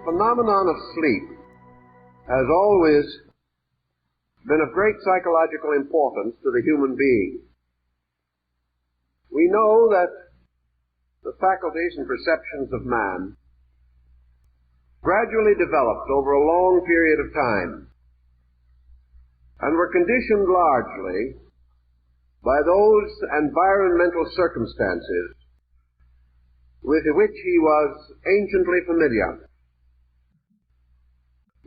phenomenon of sleep has always been of great psychological importance to the human being. We know that the faculties and perceptions of man gradually developed over a long period of time and were conditioned largely by those environmental circumstances with which he was anciently familiar.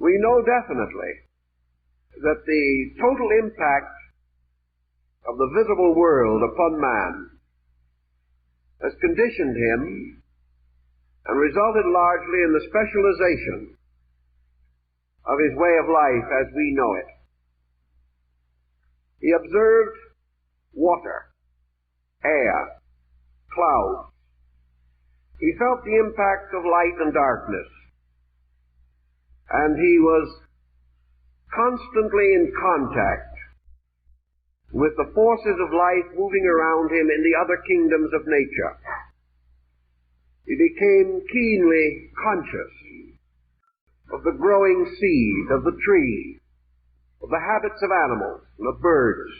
We know definitely that the total impact of the visible world upon man has conditioned him and resulted largely in the specialization of his way of life as we know it. He observed water, air, clouds. He felt the impact of light and darkness, and he was constantly in contact with the forces of life moving around him in the other kingdoms of nature. He became keenly conscious of the growing seed, of the tree, of the habits of animals and of birds.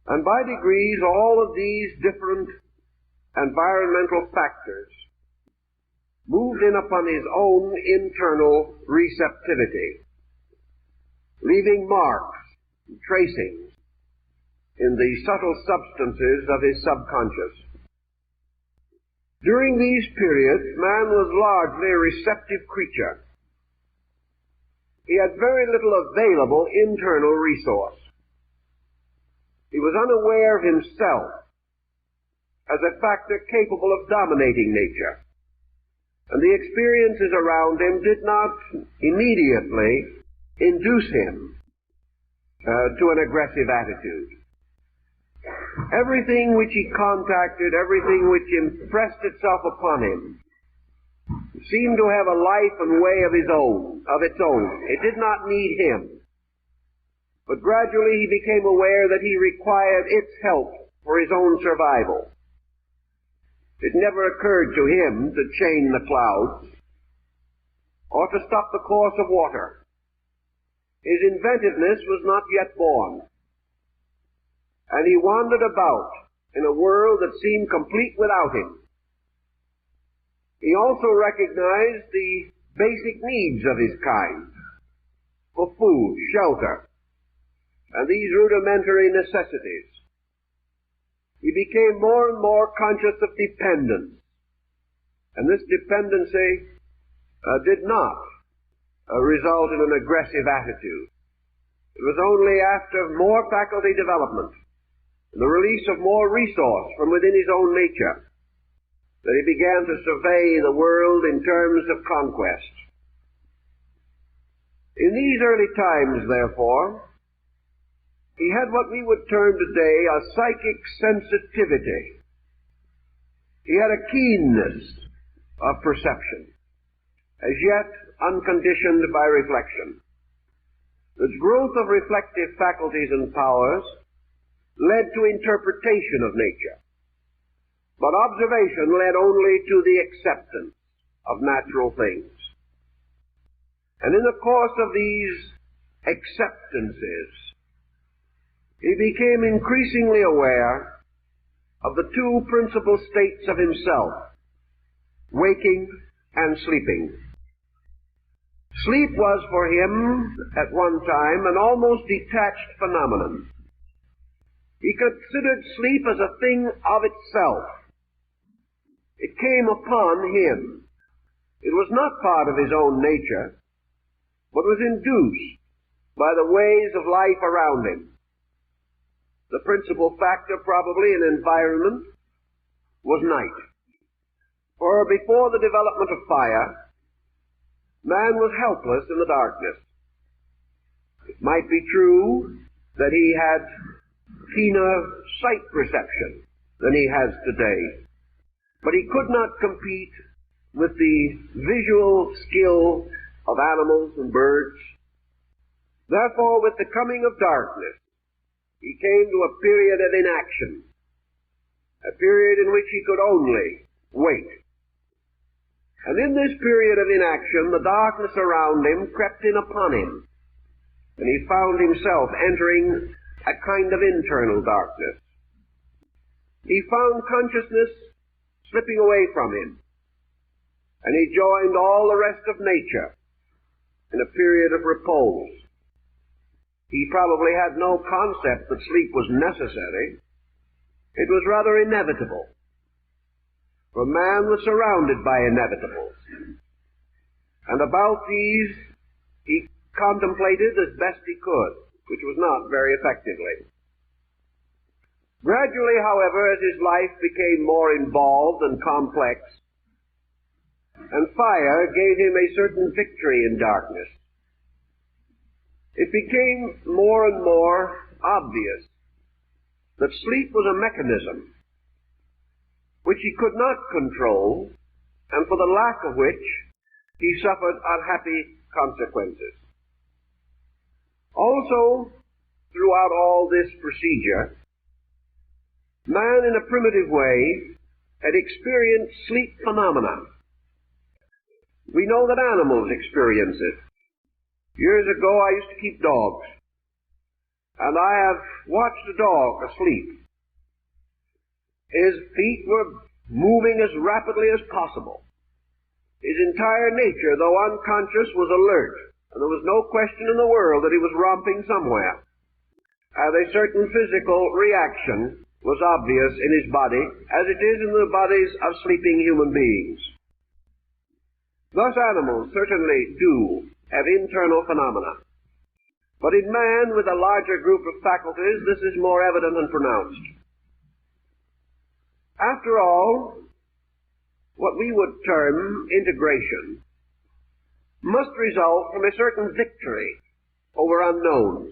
And by degrees, all of these different environmental factors moved in upon his own internal receptivity, leaving marks and tracings in the subtle substances of his subconscious. During these periods, man was largely a receptive creature. He had very little available internal resource. He was unaware of himself as a factor capable of dominating nature, and the experiences around him did not immediately induce him to an aggressive attitude. Everything which he contacted, everything which impressed itself upon him, seemed to have a life and way of its own. It did not need him. But gradually he became aware that he required its help for his own survival. It never occurred to him to chain the clouds or to stop the course of water. His inventiveness was not yet born, and he wandered about in a world that seemed complete without him. He also recognized the basic needs of his kind for food, shelter, and these rudimentary necessities. He became more and more conscious of dependence, and this dependency did not result in an aggressive attitude. It was only after more faculty development and the release of more resource from within his own nature that he began to survey the world in terms of conquest. In these early times, therefore, he had what we would term today a psychic sensitivity. He had a keenness of perception, as yet unconditioned by reflection. This growth of reflective faculties and powers led to interpretation of nature, but observation led only to the acceptance of natural things. And in the course of these acceptances, he became increasingly aware of the two principal states of himself, waking and sleeping. Sleep was for him, at one time, an almost detached phenomenon. He considered sleep as a thing of itself. It came upon him. It was not part of his own nature, but was induced by the ways of life around him. The principal factor, probably, in environment was night. For before the development of fire, man was helpless in the darkness. It might be true that he had keener sight perception than he has today, but he could not compete with the visual skill of animals and birds. Therefore, with the coming of darkness, he came to a period of inaction, a period in which he could only wait. And in this period of inaction, the darkness around him crept in upon him, and he found himself entering a kind of internal darkness. He found consciousness slipping away from him, and he joined all the rest of nature in a period of repose. He probably had no concept that sleep was necessary. It was rather inevitable. For man was surrounded by inevitables. And about these he contemplated as best he could, which was not very effectively. Gradually, however, as his life became more involved and complex, and fire gave him a certain victory in darkness, it became more and more obvious that sleep was a mechanism which he could not control, and for the lack of which he suffered unhappy consequences. Also, throughout all this procedure, man in a primitive way had experienced sleep phenomena. We know that animals experience it. Years ago I used to keep dogs, and I have watched a dog asleep. His feet were moving as rapidly as possible. His entire nature, though unconscious, was alert, and there was no question in the world that he was romping somewhere. A certain physical reaction was obvious in his body, as it is in the bodies of sleeping human beings. Thus animals certainly do have internal phenomena. But in man, with a larger group of faculties, this is more evident and pronounced. After all, what we would term integration must result from a certain victory over unknowns.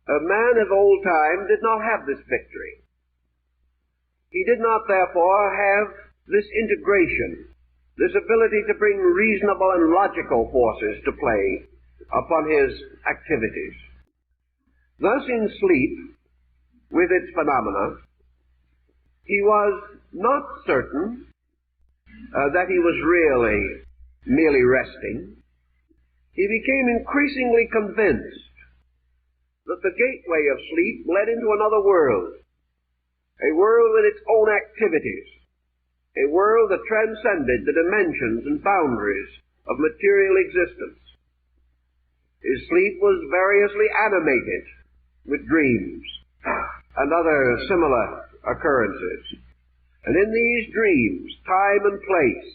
A man of old time did not have this victory. He did not, therefore, have this integration, this ability to bring reasonable and logical forces to play upon his activities. Thus, in sleep, with its phenomena, he was not certain that he was really merely resting. He became increasingly convinced that the gateway of sleep led into another world, a world with its own activities, a world that transcended the dimensions and boundaries of material existence. His sleep was variously animated with dreams and other similar occurrences. And in these dreams, time and place,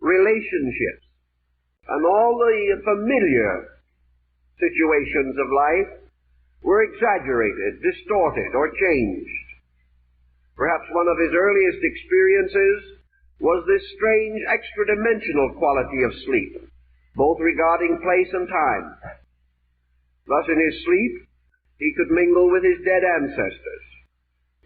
relationships, and all the familiar situations of life were exaggerated, distorted, or changed. Perhaps one of his earliest experiences was this strange extra-dimensional quality of sleep, both regarding place and time. Thus, in his sleep, he could mingle with his dead ancestors.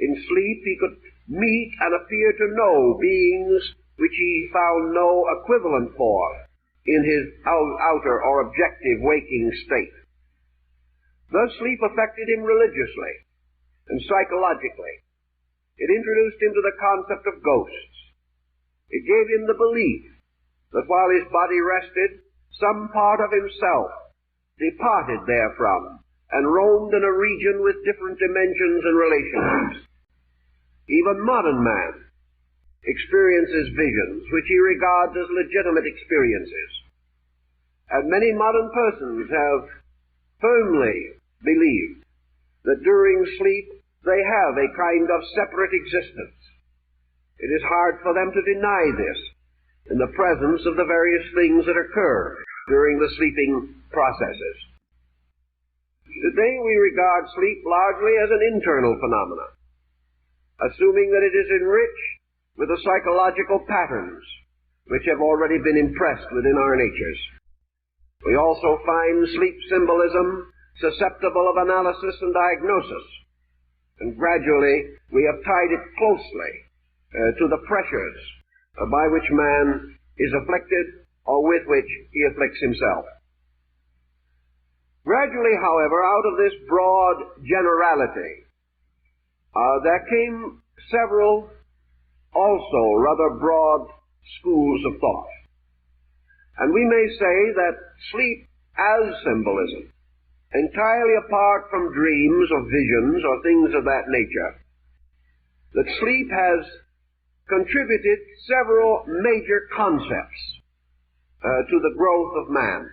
In sleep, he could meet and appear to know beings which he found no equivalent for in his outer or objective waking state. Thus, sleep affected him religiously and psychologically. It introduced him to the concept of ghosts. It gave him the belief that while his body rested, some part of himself departed therefrom and roamed in a region with different dimensions and relationships. Even modern man experiences visions which he regards as legitimate experiences. And many modern persons have firmly believed that during sleep they have a kind of separate existence. It is hard for them to deny this in the presence of the various things that occur during the sleeping processes. Today we regard sleep largely as an internal phenomenon, assuming that it is enriched with the psychological patterns which have already been impressed within our natures. We also find sleep symbolism susceptible of analysis and diagnosis, and gradually we have tied it closely to the pressures by which man is afflicted or with which he afflicts himself. Gradually, however, out of this broad generality, there came several also rather broad schools of thought. And we may say that sleep as symbolism, entirely apart from dreams or visions or things of that nature, that sleep has contributed several major concepts to the growth of man.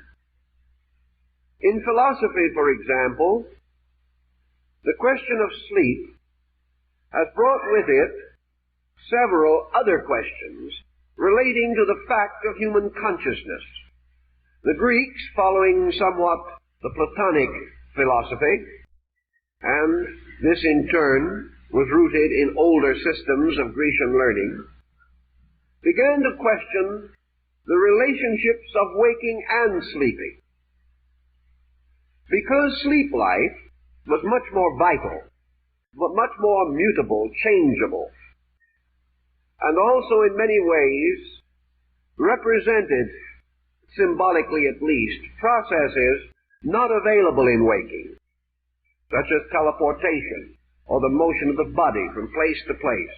In philosophy, for example, the question of sleep has brought with it several other questions relating to the fact of human consciousness. The Greeks, following somewhat the Platonic philosophy, and this in turn was rooted in older systems of Grecian learning, began to question the relationships of waking and sleeping. Because sleep life was much more vital, but much more mutable, changeable, and also in many ways represented, symbolically at least, processes not available in waking, such as teleportation or the motion of the body from place to place,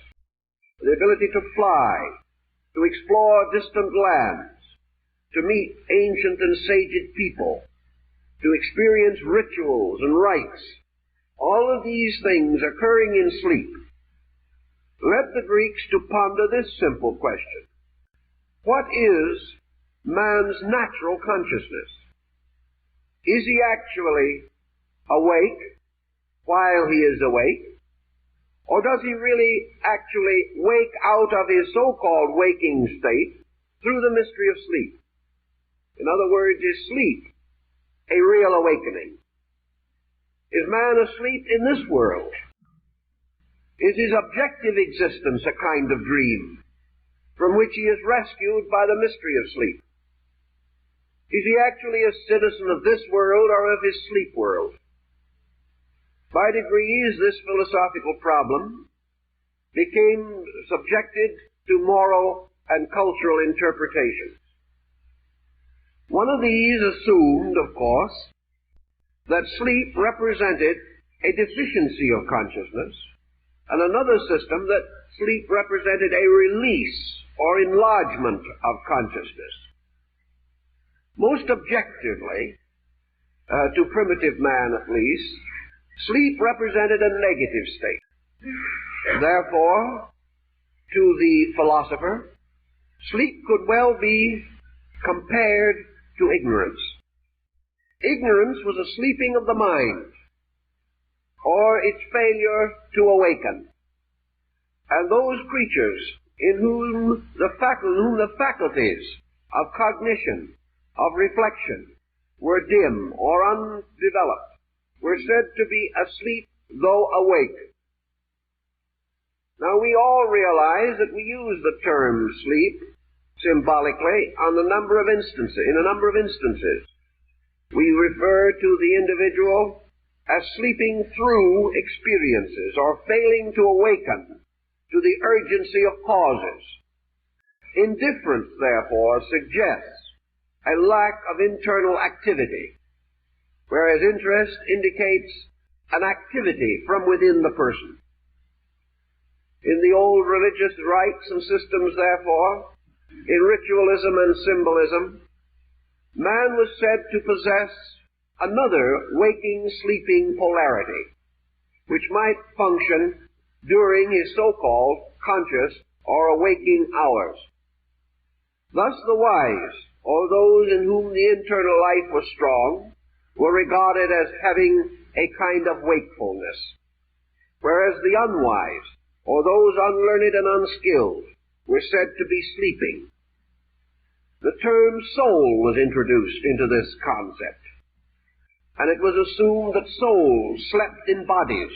the ability to fly, to explore distant lands, to meet ancient and saged people, to experience rituals and rites, all of these things occurring in sleep, led the Greeks to ponder this simple question: what is man's natural consciousness? Is he actually awake while he is awake? Or does he really actually wake out of his so-called waking state through the mystery of sleep? In other words, is sleep a real awakening? Is man asleep in this world? Is his objective existence a kind of dream from which he is rescued by the mystery of sleep? Is he actually a citizen of this world or of his sleep world? By degrees, this philosophical problem became subjected to moral and cultural interpretations. One of these assumed, of course, that sleep represented a deficiency of consciousness, and another system that sleep represented a release or enlargement of consciousness. Most objectively, to primitive man at least, sleep represented a negative state. Therefore, to the philosopher, sleep could well be compared to ignorance. Ignorance was a sleeping of the mind, or its failure to awaken. And those creatures in whom the faculties of cognition, of reflection, were dim or undeveloped, were said to be asleep though awake. Now we all realize that we use the term sleep symbolically in a number of instances. We refer to the individual as sleeping through experiences or failing to awaken to the urgency of causes. Indifference, therefore, suggests a lack of internal activity, whereas interest indicates an activity from within the person. In the old religious rites and systems, therefore, in ritualism and symbolism, man was said to possess another waking-sleeping polarity, which might function during his so-called conscious or waking hours. Thus the wise, or those in whom the internal life was strong, were regarded as having a kind of wakefulness, whereas the unwise, or those unlearned and unskilled, were said to be sleeping. The term soul was introduced into this concept, and it was assumed that souls slept in bodies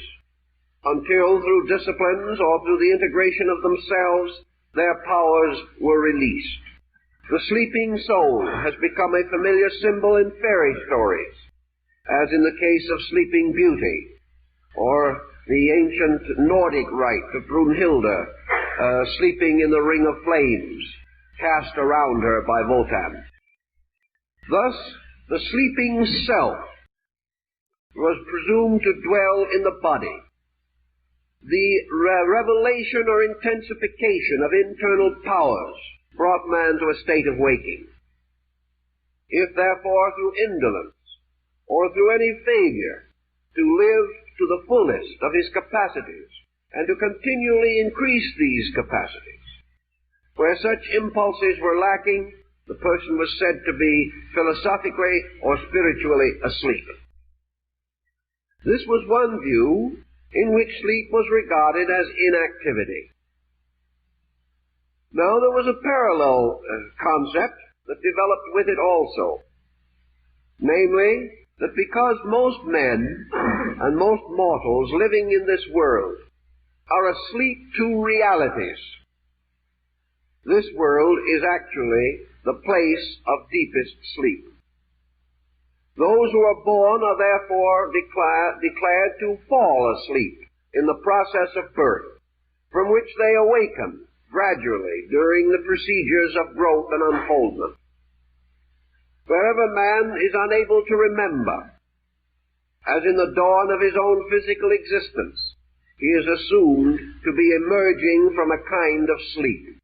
until, through disciplines or through the integration of themselves, their powers were released. The sleeping soul has become a familiar symbol in fairy stories, as in the case of Sleeping Beauty, or the ancient Nordic rite of Brunhilde sleeping in the ring of flames cast around her by Wotan. Thus, the sleeping self was presumed to dwell in the body. The revelation or intensification of internal powers brought man to a state of waking. If therefore through indolence or through any failure to live to the fullest of his capacities and to continually increase these capacities, where such impulses were lacking, the person was said to be philosophically or spiritually asleep. This was one view in which sleep was regarded as inactivity. Now there was a parallel concept that developed with it also, namely that because most men and most mortals living in this world are asleep to realities, this world is actually the place of deepest sleep. Those who are born are therefore declared to fall asleep in the process of birth, from which they awaken gradually during the procedures of growth and unfoldment. Wherever man is unable to remember, as in the dawn of his own physical existence, he is assumed to be emerging from a kind of sleep.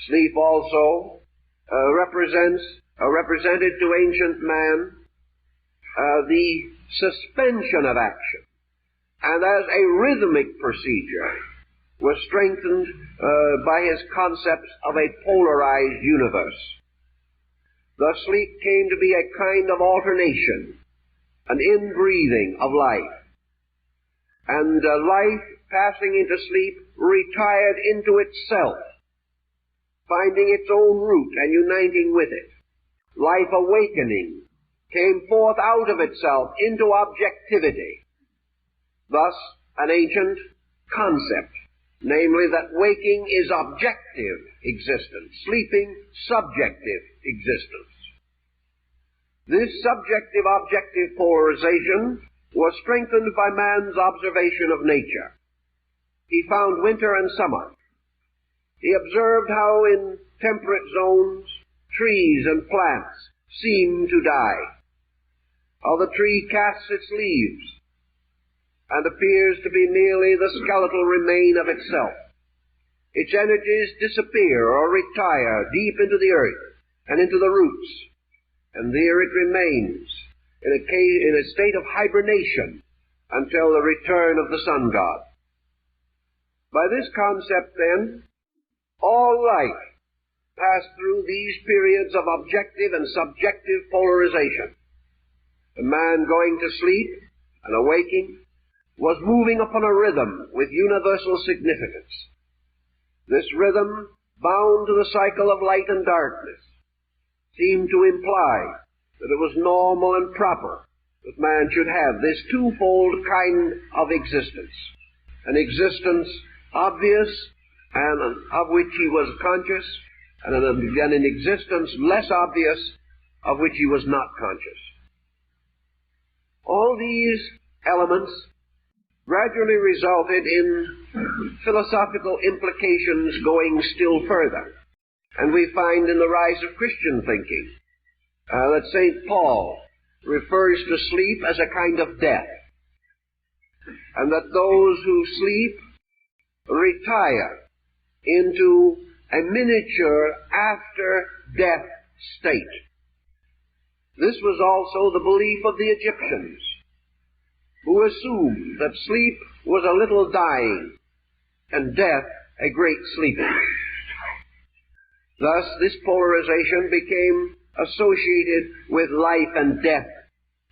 Sleep also represented to ancient man the suspension of action, and as a rhythmic procedure was strengthened by his concepts of a polarized universe. Thus sleep came to be a kind of alternation, an inbreathing of life, and life passing into sleep retired into itself, finding its own root and uniting with it. Life awakening came forth out of itself into objectivity. Thus, an ancient concept, namely that waking is objective existence, sleeping subjective existence. This subjective-objective polarization was strengthened by man's observation of nature. He found winter and summer. He observed how in temperate zones trees and plants seem to die, how the tree casts its leaves and appears to be merely the skeletal remain of itself. Its energies disappear or retire deep into the earth and into the roots, and there it remains in a state of hibernation until the return of the sun god. By this concept, then, all life passed through these periods of objective and subjective polarization. The man going to sleep and awaking was moving upon a rhythm with universal significance. This rhythm, bound to the cycle of light and darkness, seemed to imply that it was normal and proper that man should have this twofold kind of existence, an existence obvious and of which he was conscious, and an existence less obvious of which he was not conscious. All these elements gradually resulted in philosophical implications going still further. And we find in the rise of Christian thinking that St. Paul refers to sleep as a kind of death, and that those who sleep retire into a miniature after-death state. This was also the belief of the Egyptians, who assumed that sleep was a little dying and death a great sleeping. Thus, this polarization became associated with life and death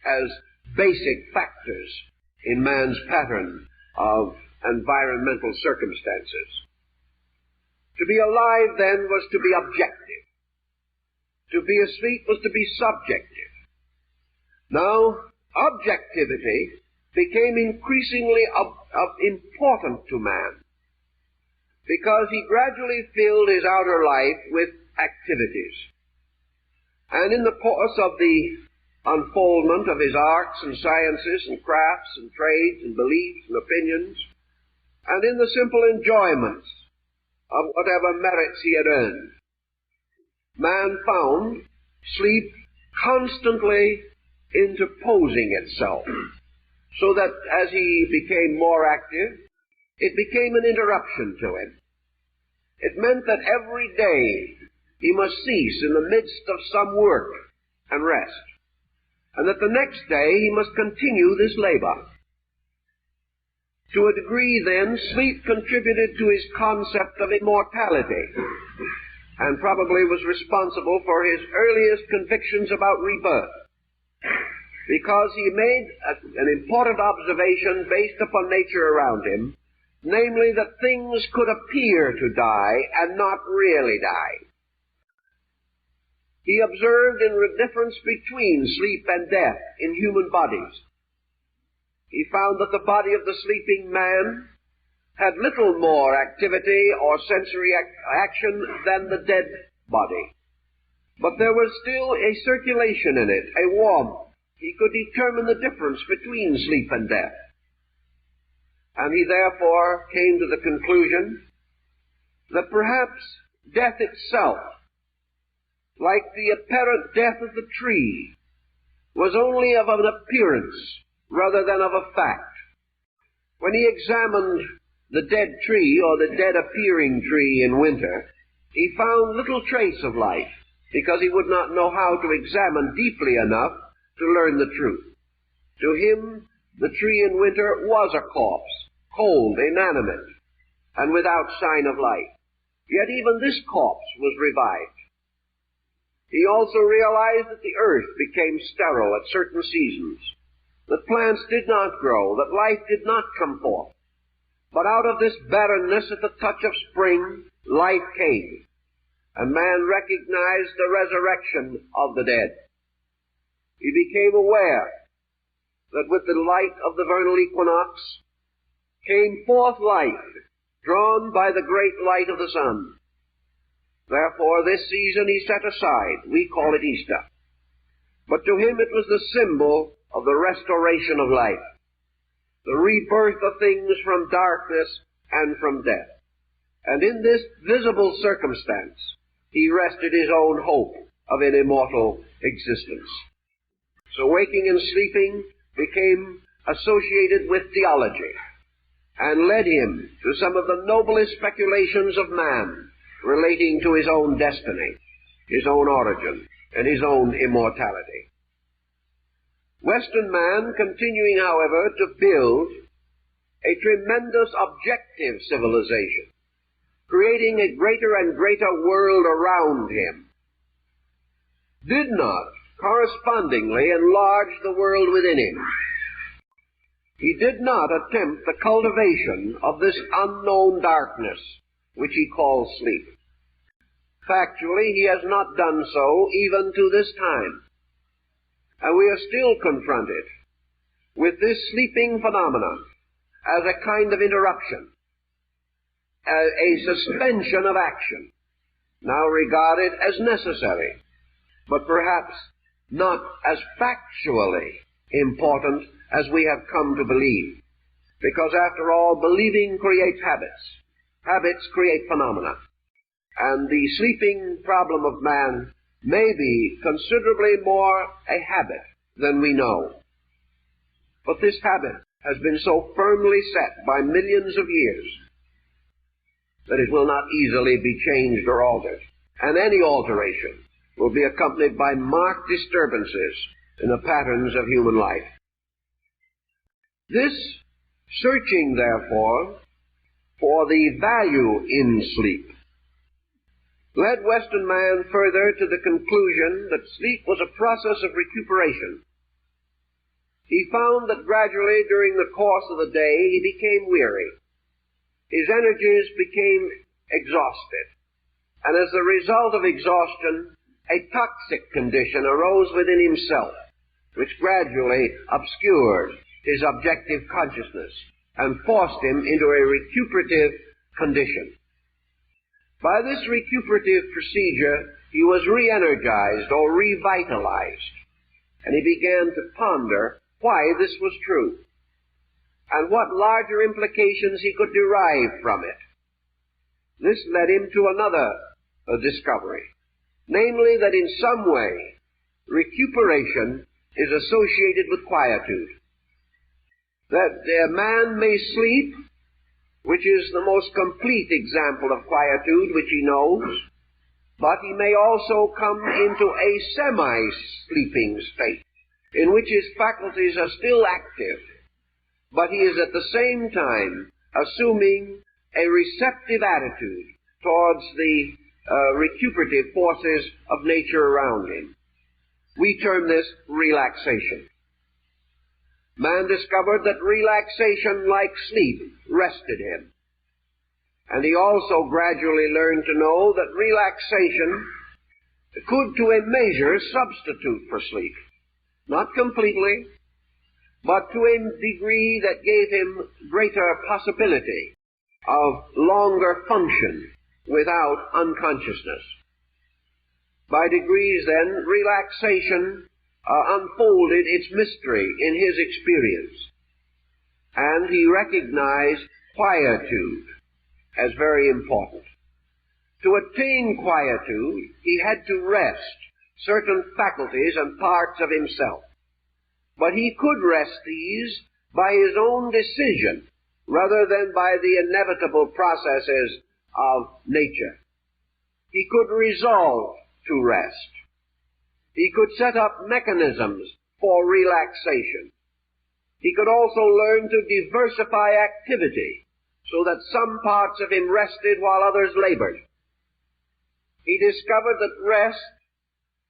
as basic factors in man's pattern of environmental circumstances. To be alive, then, was to be objective. To be asleep was to be subjective. Now, objectivity became increasingly important to man, because he gradually filled his outer life with activities. And in the course of the unfoldment of his arts and sciences and crafts and trades and beliefs and opinions, and in the simple enjoyments of whatever merits he had earned, man found sleep constantly interposing itself, so that as he became more active, it became an interruption to him. It meant that every day he must cease in the midst of some work and rest, and that the next day he must continue this labor. To a degree, then, sleep contributed to his concept of immortality, and probably was responsible for his earliest convictions about rebirth, because he made an important observation based upon nature around him, namely that things could appear to die and not really die. He observed the difference between sleep and death in human bodies. He found that the body of the sleeping man had little more activity or sensory action than the dead body. But there was still a circulation in it, a warmth. He could determine the difference between sleep and death. And he therefore came to the conclusion that perhaps death itself, like the apparent death of the tree, was only of an appearance rather than of a fact. When he examined the dead tree, or the dead appearing tree in winter, he found little trace of life, because he would not know how to examine deeply enough to learn the truth. To him, the tree in winter was a corpse, cold, inanimate, and without sign of life. Yet even this corpse was revived. He also realized that the earth became sterile at certain seasons, that plants did not grow, that life did not come forth. But out of this barrenness, at the touch of spring, life came, and man recognized the resurrection of the dead. He became aware that with the light of the vernal equinox came forth life, drawn by the great light of the sun. Therefore, this season he set aside. We call it Easter. But to him it was the symbol of the restoration of life, the rebirth of things from darkness and from death. And in this visible circumstance, he rested his own hope of an immortal existence. So waking and sleeping became associated with theology, and led him to some of the noblest speculations of man relating to his own destiny, his own origin, and his own immortality. Western man, continuing, however, to build a tremendous objective civilization, creating a greater and greater world around him, did not correspondingly enlarge the world within him. He did not attempt the cultivation of this unknown darkness, which he calls sleep. Factually, he has not done so even to this time. And we are still confronted with this sleeping phenomenon as a kind of interruption, as a suspension of action, now regarded as necessary, but perhaps not as factually important as we have come to believe. Because after all, believing creates habits. Habits create phenomena. And the sleeping problem of man may be considerably more a habit than we know. But this habit has been so firmly set by millions of years that it will not easily be changed or altered. And any alteration will be accompanied by marked disturbances in the patterns of human life. This searching, therefore, for the value in sleep led Western man further to the conclusion that sleep was a process of recuperation. He found that gradually during the course of the day he became weary. His energies became exhausted. And as a result of exhaustion, a toxic condition arose within himself, which gradually obscured his objective consciousness and forced him into a recuperative condition. By this recuperative procedure, he was re-energized or revitalized, and he began to ponder why this was true, and what larger implications he could derive from it. This led him to another discovery, namely that in some way recuperation is associated with quietude. That a man may sleep which is the most complete example of quietude which he knows, but he may also come into a semi-sleeping state, in which his faculties are still active, but he is at the same time assuming a receptive attitude towards the recuperative forces of nature around him. We term this relaxation. Man discovered that relaxation, like sleep, rested him. And he also gradually learned to know that relaxation could, to a measure, substitute for sleep. Not completely, but to a degree that gave him greater possibility of longer function without unconsciousness. By degrees, then, relaxation unfolded its mystery in his experience, and he recognized quietude as very important. To attain quietude, he had to rest certain faculties and parts of himself, but he could rest these by his own decision rather than by the inevitable processes of nature. He could resolve to rest. He could set up mechanisms for relaxation. He could also learn to diversify activity so that some parts of him rested while others labored. He discovered that rest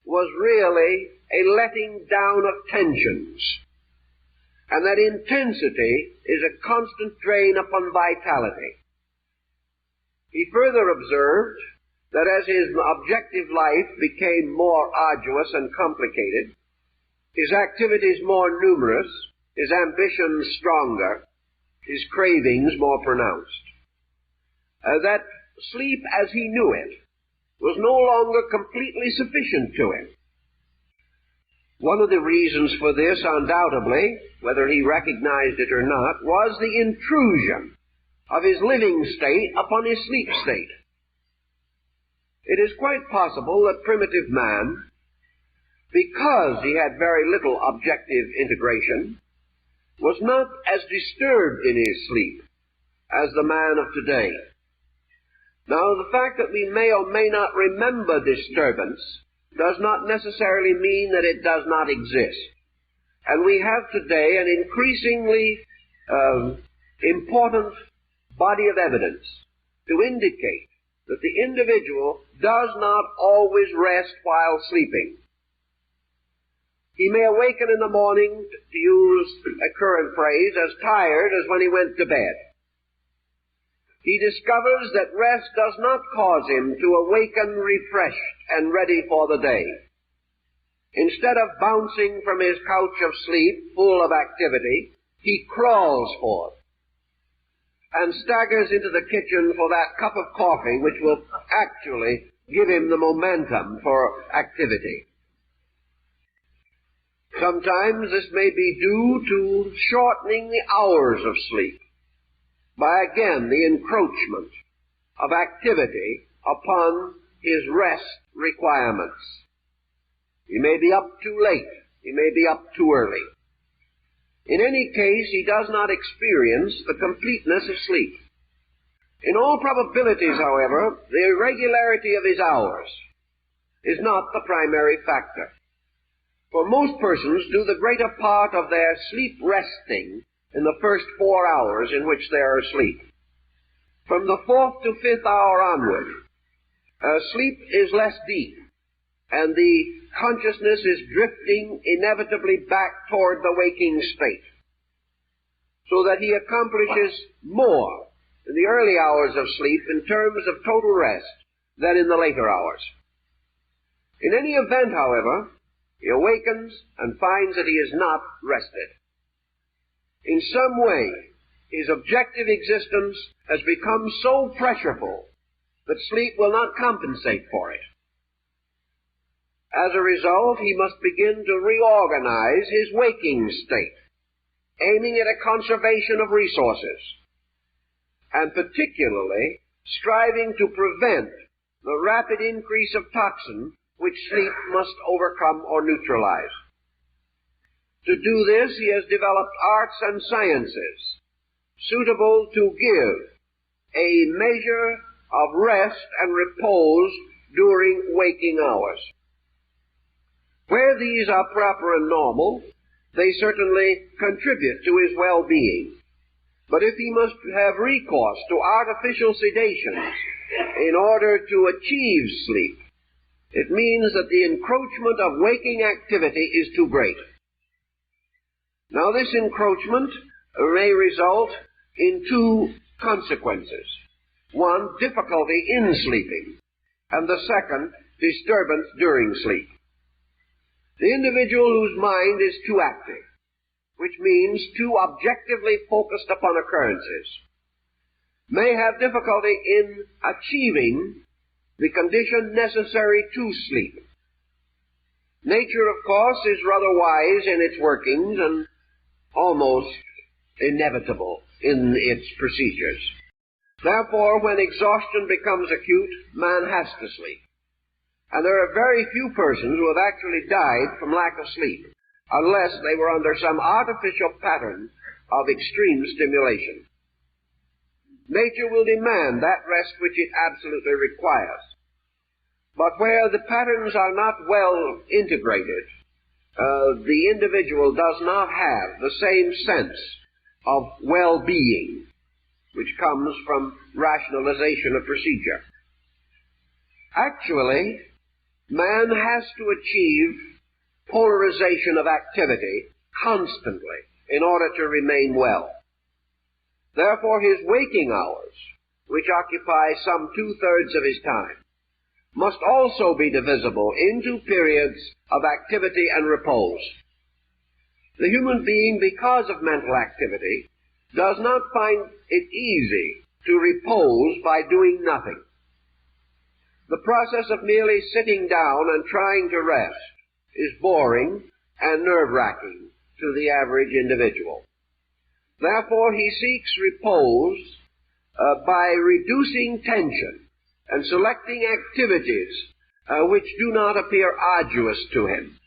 was really a letting down of tensions, and that intensity is a constant drain upon vitality. He further observed that as his objective life became more arduous and complicated, his activities more numerous, his ambitions stronger, his cravings more pronounced, that sleep as he knew it was no longer completely sufficient to him. One of the reasons for this, undoubtedly, whether he recognized it or not, was the intrusion of his living state upon his sleep state. It is quite possible that primitive man, because he had very little objective integration, was not as disturbed in his sleep as the man of today. Now, the fact that we may or may not remember disturbance does not necessarily mean that it does not exist. And we have today an increasingly important body of evidence to indicate that the individual does not always rest while sleeping. He may awaken in the morning, to use a current phrase, as tired as when he went to bed. He discovers that rest does not cause him to awaken refreshed and ready for the day. Instead of bouncing from his couch of sleep, full of activity, he crawls forth and staggers into the kitchen for that cup of coffee which will actually give him the momentum for activity. Sometimes this may be due to shortening the hours of sleep by, again, the encroachment of activity upon his rest requirements. He may be up too late. He may be up too early. In any case, he does not experience the completeness of sleep. In all probabilities, however, the irregularity of his hours is not the primary factor. For most persons do the greater part of their sleep resting in the first 4 hours in which they are asleep. From the 4th to 5th hour onward, sleep is less deep, and the consciousness is drifting inevitably back toward the waking state, so that he accomplishes more in the early hours of sleep in terms of total rest than in the later hours. In any event, however, he awakens and finds that he is not rested. In some way, his objective existence has become so pressureful that sleep will not compensate for it. As a result, he must begin to reorganize his waking state, aiming at a conservation of resources, and particularly striving to prevent the rapid increase of toxin which sleep must overcome or neutralize. To do this, he has developed arts and sciences suitable to give a measure of rest and repose during waking hours. Where these are proper and normal, they certainly contribute to his well-being. But if he must have recourse to artificial sedations in order to achieve sleep, it means that the encroachment of waking activity is too great. Now, this encroachment may result in two consequences. One, difficulty in sleeping, and the second, disturbance during sleep. The individual whose mind is too active, which means too objectively focused upon occurrences, may have difficulty in achieving the condition necessary to sleep. Nature, of course, is rather wise in its workings and almost inevitable in its procedures. Therefore, when exhaustion becomes acute, man has to sleep. And there are very few persons who have actually died from lack of sleep, unless they were under some artificial pattern of extreme stimulation. Nature will demand that rest which it absolutely requires. But where the patterns are not well integrated, the individual does not have the same sense of well-being which comes from rationalization of procedure. Actually, man has to achieve polarization of activity constantly in order to remain well. Therefore, his waking hours, which occupy some 2/3 of his time, must also be divisible into periods of activity and repose. The human being, because of mental activity, does not find it easy to repose by doing nothing. The process of merely sitting down and trying to rest is boring and nerve-wracking to the average individual. Therefore, he seeks repose by reducing tension and selecting activities which do not appear arduous to him.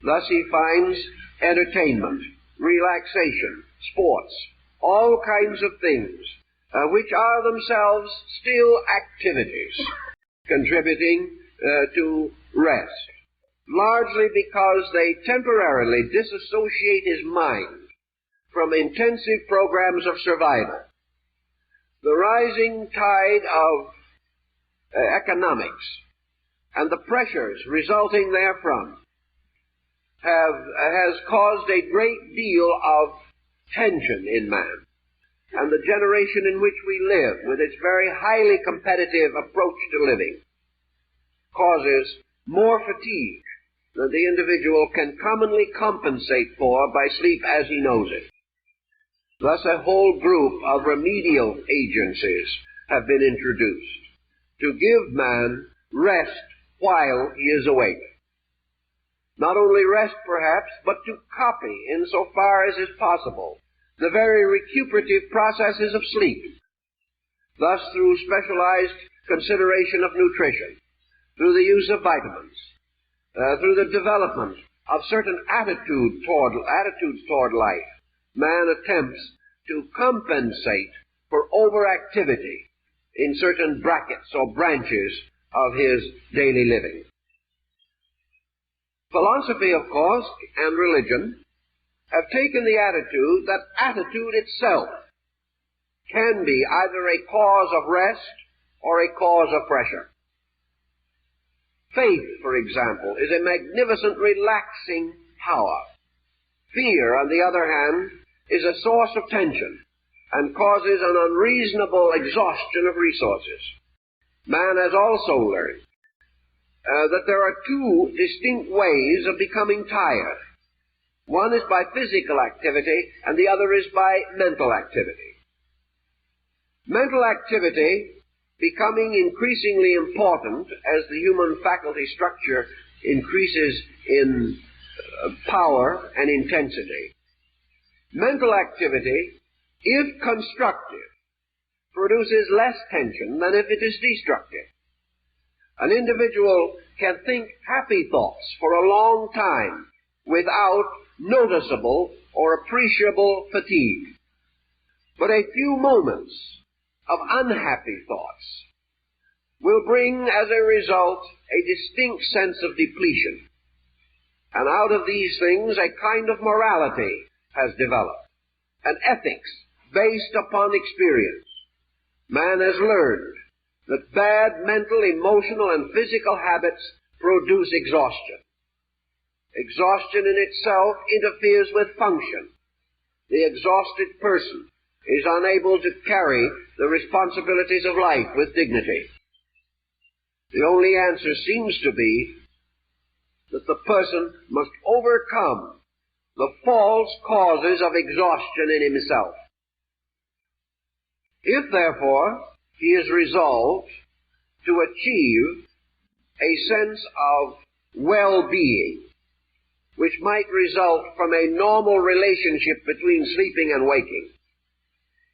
Thus he finds entertainment, relaxation, sports, all kinds of things which are themselves still activities contributing to rest, largely because they temporarily disassociate his mind from intensive programs of survival. The rising tide of economics and the pressures resulting therefrom has caused a great deal of tension in man. And the generation in which we live, with its very highly competitive approach to living, causes more fatigue than the individual can commonly compensate for by sleep as he knows it. Thus, a whole group of remedial agencies have been introduced to give man rest while he is awake. Not only rest, perhaps, but to copy, insofar as is possible, the very recuperative processes of sleep. Thus, through specialized consideration of nutrition, through the use of vitamins, through the development of certain attitudes toward life, man attempts to compensate for overactivity in certain brackets or branches of his daily living. Philosophy, of course, and religion have taken the attitude that attitude itself can be either a cause of rest or a cause of pressure. Faith, for example, is a magnificent relaxing power. Fear, on the other hand, is a source of tension and causes an unreasonable exhaustion of resources. Man has also learned that there are two distinct ways of becoming tired. One is by physical activity, and the other is by mental activity. Mental activity becoming increasingly important as the human faculty structure increases in power and intensity. Mental activity, if constructive, produces less tension than if it is destructive. An individual can think happy thoughts for a long time without noticeable or appreciable fatigue. But a few moments of unhappy thoughts will bring as a result a distinct sense of depletion. And out of these things a kind of morality has developed, an ethics based upon experience. Man has learned that bad mental, emotional, and physical habits produce exhaustion. Exhaustion in itself interferes with function. The exhausted person is unable to carry the responsibilities of life with dignity. The only answer seems to be that the person must overcome the false causes of exhaustion in himself. If, therefore, he is resolved to achieve a sense of well-being, which might result from a normal relationship between sleeping and waking,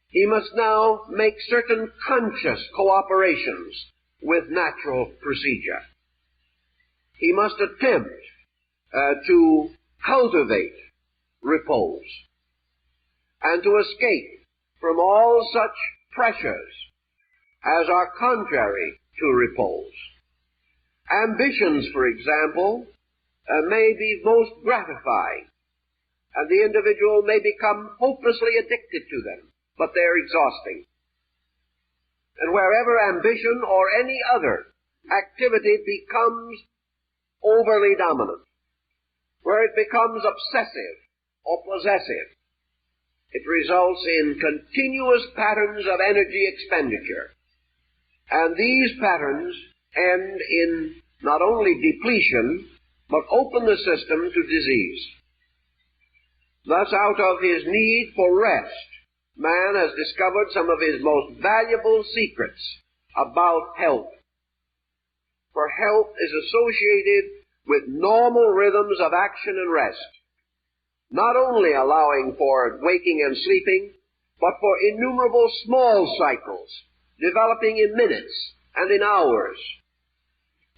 he must now make certain conscious cooperations with natural procedure. He must attempt to cultivate repose and to escape from all such pressures as are contrary to repose. Ambitions, for example, may be most gratifying, and the individual may become hopelessly addicted to them, but they're exhausting. And wherever ambition or any other activity becomes overly dominant, where it becomes obsessive or possessive, it results in continuous patterns of energy expenditure. And these patterns end in not only depletion, but open the system to disease. Thus, out of his need for rest, man has discovered some of his most valuable secrets about health. For health is associated with normal rhythms of action and rest, not only allowing for waking and sleeping, but for innumerable small cycles, developing in minutes and in hours,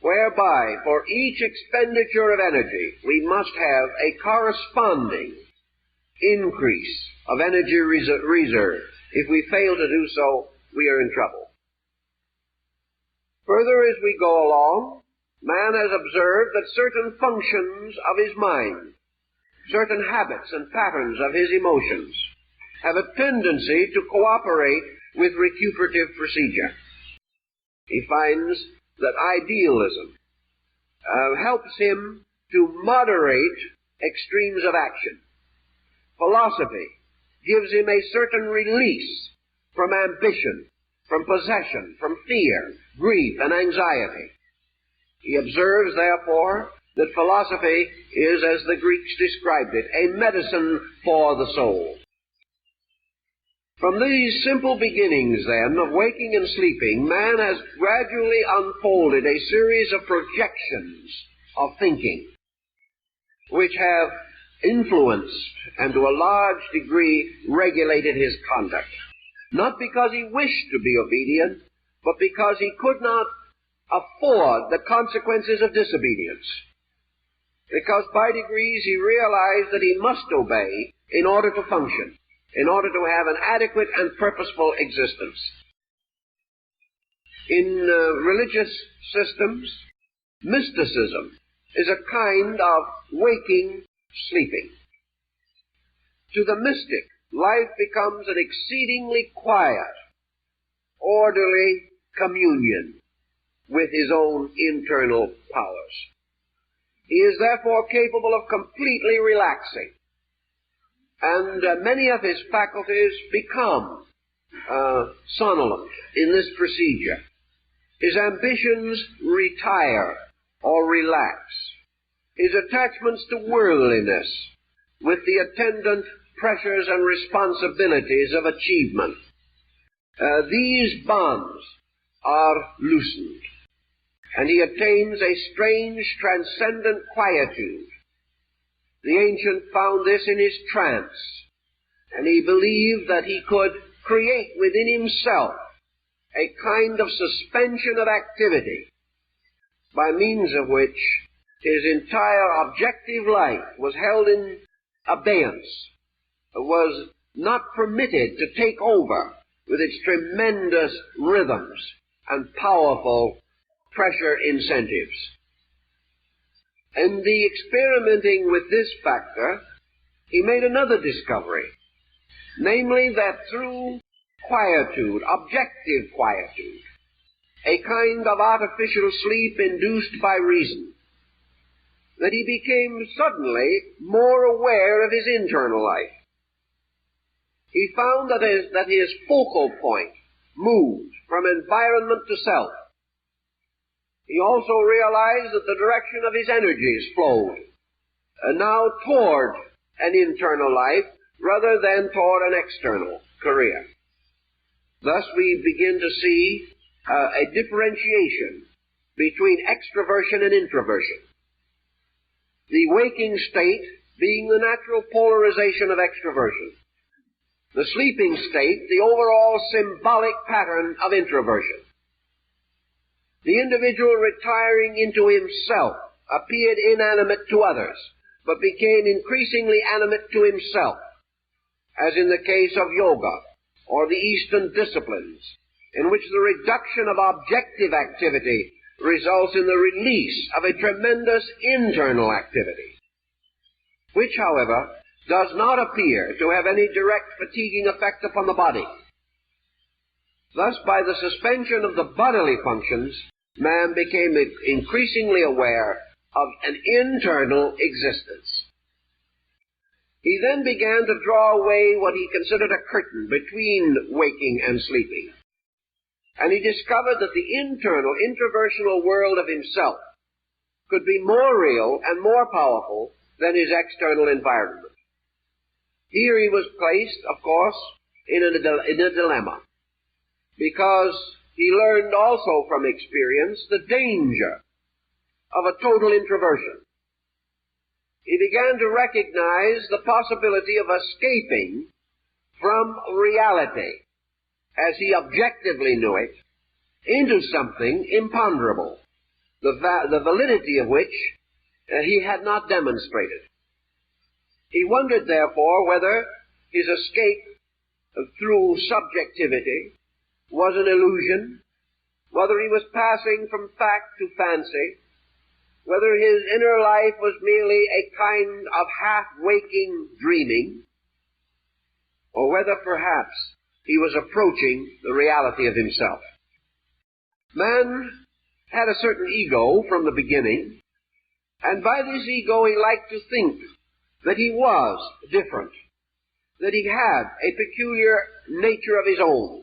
whereby for each expenditure of energy we must have a corresponding increase of energy reserve. If we fail to do so, we are in trouble. Further, as we go along, man has observed that certain functions of his mind, certain habits and patterns of his emotions, have a tendency to cooperate with recuperative procedure. He finds that idealism helps him to moderate extremes of action. Philosophy gives him a certain release from ambition, from possession, from fear, grief, and anxiety. He observes, therefore, that philosophy is, as the Greeks described it, a medicine for the soul. From these simple beginnings, then, of waking and sleeping, man has gradually unfolded a series of projections of thinking, which have influenced and to a large degree regulated his conduct. Not because he wished to be obedient, but because he could not afford the consequences of disobedience. Because by degrees he realized that he must obey in order to function, in order to have an adequate and purposeful existence. In religious systems, mysticism is a kind of waking sleeping. To the mystic, life becomes an exceedingly quiet, orderly communion with his own internal powers. He is therefore capable of completely relaxing, and many of his faculties become somnolent in this procedure. His ambitions retire or relax. His attachments to worldliness, with the attendant pressures and responsibilities of achievement, these bonds are loosened, and he attains a strange transcendent quietude. The ancient found this in his trance, and he believed that he could create within himself a kind of suspension of activity, by means of which his entire objective life was held in abeyance, was not permitted to take over with its tremendous rhythms and powerful pressure incentives. In the experimenting with this factor, he made another discovery, namely that through quietude, objective quietude, a kind of artificial sleep induced by reason, that he became suddenly more aware of his internal life. He found that his focal point moved from environment to self. He also realized that the direction of his energies flowed now toward an internal life rather than toward an external career. Thus we begin to see a differentiation between extroversion and introversion. The waking state being the natural polarization of extroversion. The sleeping state, the overall symbolic pattern of introversion. The individual retiring into himself appeared inanimate to others, but became increasingly animate to himself, as in the case of yoga or the Eastern disciplines, in which the reduction of objective activity results in the release of a tremendous internal activity, which, however, does not appear to have any direct fatiguing effect upon the body. Thus, by the suspension of the bodily functions, man became increasingly aware of an internal existence. He then began to draw away what he considered a curtain between waking and sleeping. And he discovered that the internal, introversional world of himself could be more real and more powerful than his external environment. Here he was placed, of course, in a dilemma, because he learned also from experience the danger of a total introversion. He began to recognize the possibility of escaping from reality, as he objectively knew it, into something imponderable, the validity of which he had not demonstrated. He wondered, therefore, whether his escape through subjectivity was an illusion, whether he was passing from fact to fancy, whether his inner life was merely a kind of half-waking dreaming, or whether perhaps he was approaching the reality of himself. Man had a certain ego from the beginning, and by this ego he liked to think that he was different, that he had a peculiar nature of his own,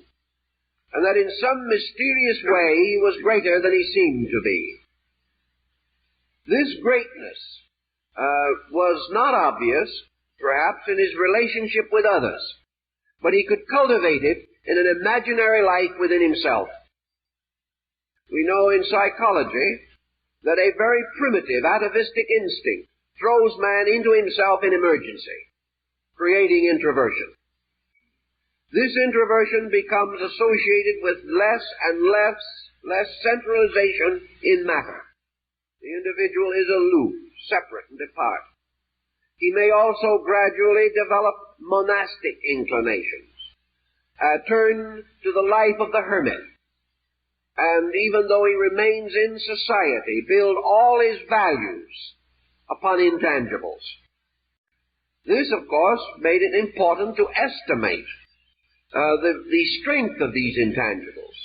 and that in some mysterious way he was greater than he seemed to be. This greatness was not obvious, perhaps, in his relationship with others, but he could cultivate it in an imaginary life within himself. We know in psychology that a very primitive atavistic instinct throws man into himself in emergency, creating introversion. This introversion becomes associated with less and less centralization in matter. The individual is aloof, separate, and apart. He may also gradually develop monastic inclinations, turn to the life of the hermit, and even though he remains in society, build all his values upon intangibles. This, of course, made it important to estimate the strength of these intangibles,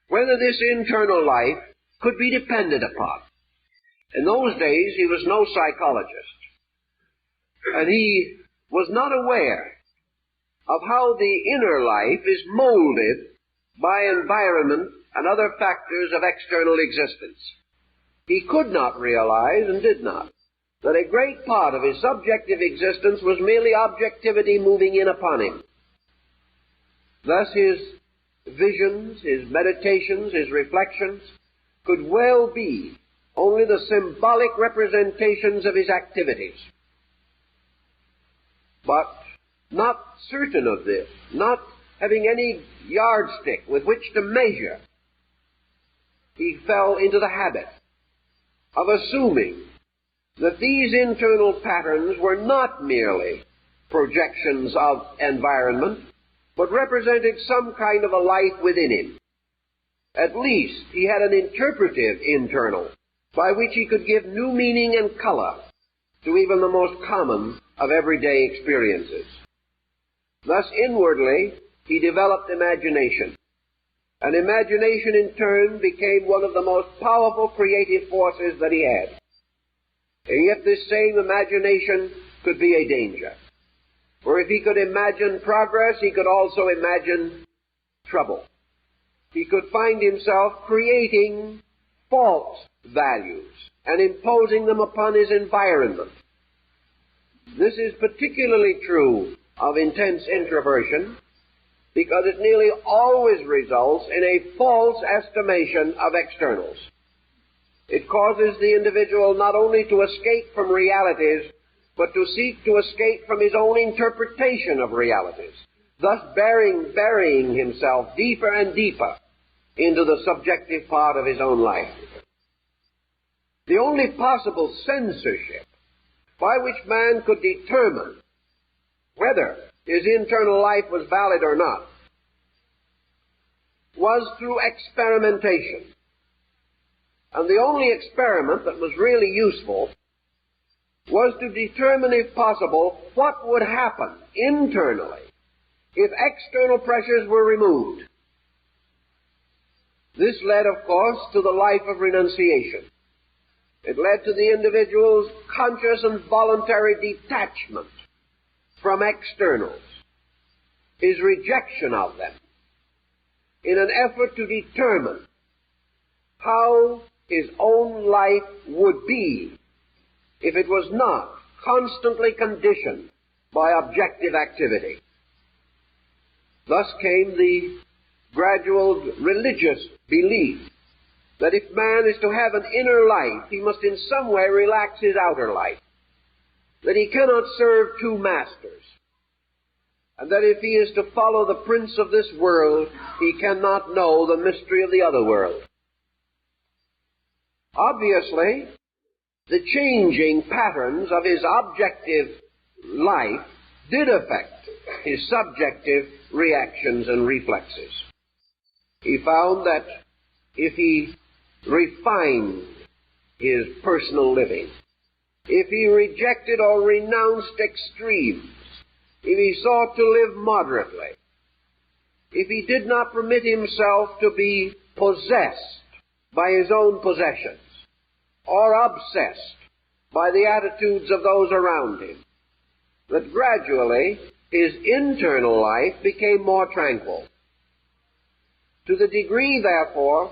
whether this internal life could be depended upon. In those days, he was no psychologist, and he was not aware of how the inner life is molded by environment and other factors of external existence. He could not realize, and did not, that a great part of his subjective existence was merely objectivity moving in upon him. Thus his visions, his meditations, his reflections could well be only the symbolic representations of his activities. But not certain of this, not having any yardstick with which to measure, he fell into the habit of assuming that these internal patterns were not merely projections of environment, but represented some kind of a life within him. At least he had an interpretive internal by which he could give new meaning and color to even the most common of everyday experiences. Thus, inwardly, he developed imagination. And imagination, in turn, became one of the most powerful creative forces that he had. And yet this same imagination could be a danger. For if he could imagine progress, he could also imagine trouble. He could find himself creating false values and imposing them upon his environment. This is particularly true of intense introversion, because it nearly always results in a false estimation of externals. It causes the individual not only to escape from realities, but to seek to escape from his own interpretation of realities, thus burying himself deeper and deeper into the subjective part of his own life. The only possible censorship by which man could determine whether his internal life was valid or not was through experimentation. And the only experiment that was really useful was to determine, if possible, what would happen internally if external pressures were removed. This led, of course, to the life of renunciation. It led to the individual's conscious and voluntary detachment from externals, his rejection of them, in an effort to determine how his own life would be if it was not constantly conditioned by objective activity. Thus came the gradual religious belief that if man is to have an inner life, he must in some way relax his outer life, that he cannot serve two masters, and that if he is to follow the prince of this world, he cannot know the mystery of the other world. Obviously, the changing patterns of his objective life did affect his subjective reactions and reflexes. He found that if he refined his personal living, if he rejected or renounced extremes, if he sought to live moderately, if he did not permit himself to be possessed by his own possessions, or obsessed by the attitudes of those around him, that gradually his internal life became more tranquil. To the degree, therefore,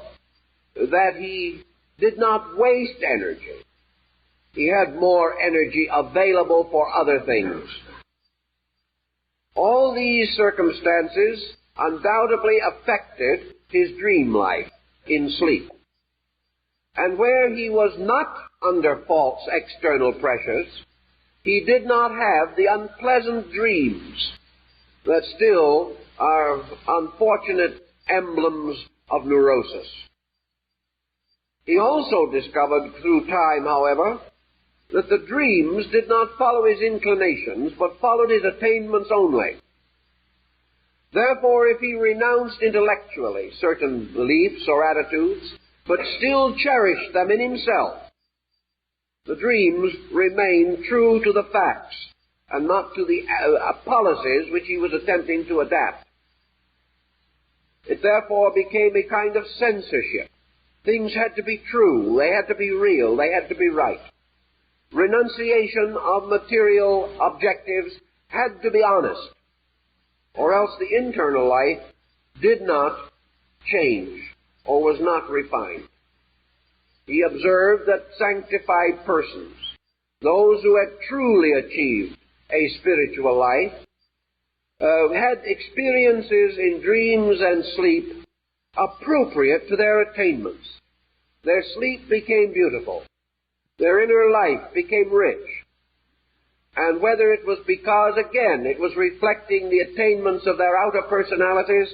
that he did not waste energy, he had more energy available for other things. All these circumstances undoubtedly affected his dream life in sleep. And where he was not under false external pressures, he did not have the unpleasant dreams that still are unfortunate emblems of neurosis. He also discovered through time, however, that the dreams did not follow his inclinations, but followed his attainments only. Therefore, if he renounced intellectually certain beliefs or attitudes, but still cherished them in himself, the dreams remained true to the facts and not to the policies which he was attempting to adapt. It therefore became a kind of censorship. Things had to be true, they had to be real, they had to be right. Renunciation of material objectives had to be honest, or else the internal life did not change or was not refined. He observed that sanctified persons, those who had truly achieved a spiritual life, had experiences in dreams and sleep appropriate to their attainments. Their sleep became beautiful. Their inner life became rich. And whether it was because, again, it was reflecting the attainments of their outer personalities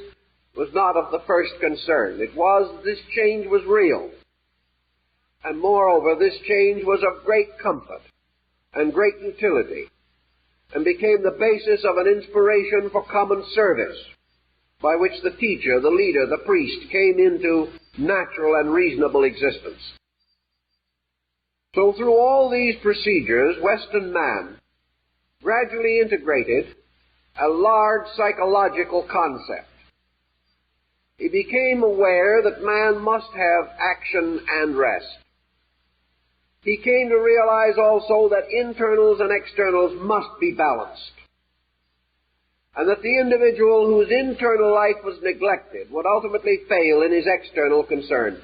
was not of the first concern. It was this change was real. And moreover, this change was of great comfort and great utility, and became the basis of an inspiration for common service by which the teacher, the leader, the priest came into natural and reasonable existence. So through all these procedures, Western man gradually integrated a large psychological concept. He became aware that man must have action and rest. He came to realize also that internals and externals must be balanced, and that the individual whose internal life was neglected would ultimately fail in his external concerns.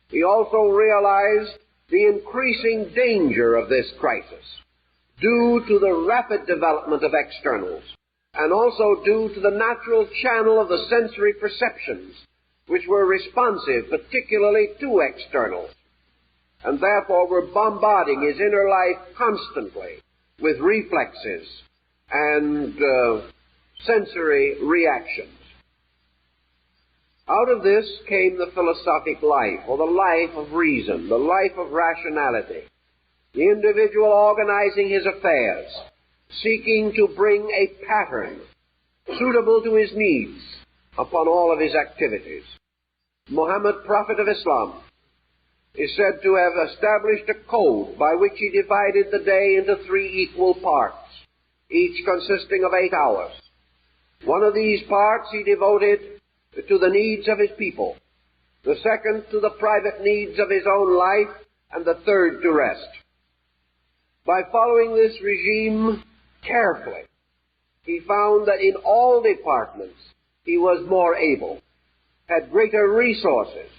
He also realized the increasing danger of this crisis, due to the rapid development of externals, and also due to the natural channel of the sensory perceptions, which were responsive particularly to externals, and therefore were bombarding his inner life constantly with reflexes and sensory reactions. Out of this came the philosophic life, or the life of reason, the life of rationality, the individual organizing his affairs, seeking to bring a pattern suitable to his needs upon all of his activities. Muhammad, prophet of Islam, is said to have established a code by which he divided the day into 3 equal parts, each consisting of 8 hours. One of these parts he devoted to the needs of his people, the second to the private needs of his own life, and the third to rest. By following this regime carefully, he found that in all departments he was more able, had greater resources,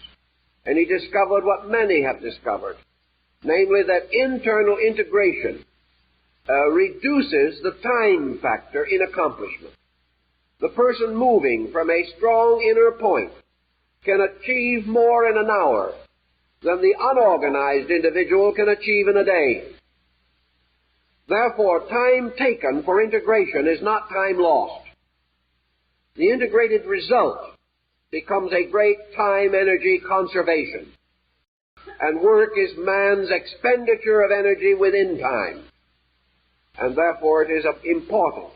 and he discovered what many have discovered, namely that internal integration reduces the time factor in accomplishment. The person moving from a strong inner point can achieve more in an hour than the unorganized individual can achieve in a day. Therefore, time taken for integration is not time lost. The integrated result becomes a great time-energy conservation, and work is man's expenditure of energy within time. And therefore it is important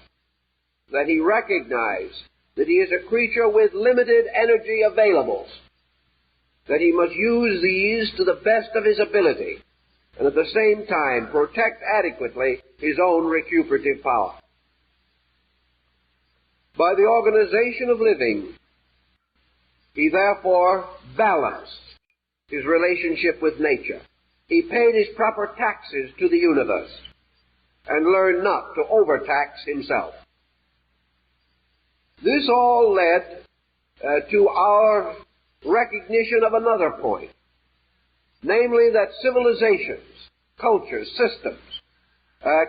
that he recognize that he is a creature with limited energy availables, that he must use these to the best of his ability, and at the same time protect adequately his own recuperative power. By the organization of living, he therefore balanced his relationship with nature. He paid his proper taxes to the universe, and learned not to overtax himself. This all led to our recognition of another point, namely that civilizations, cultures, systems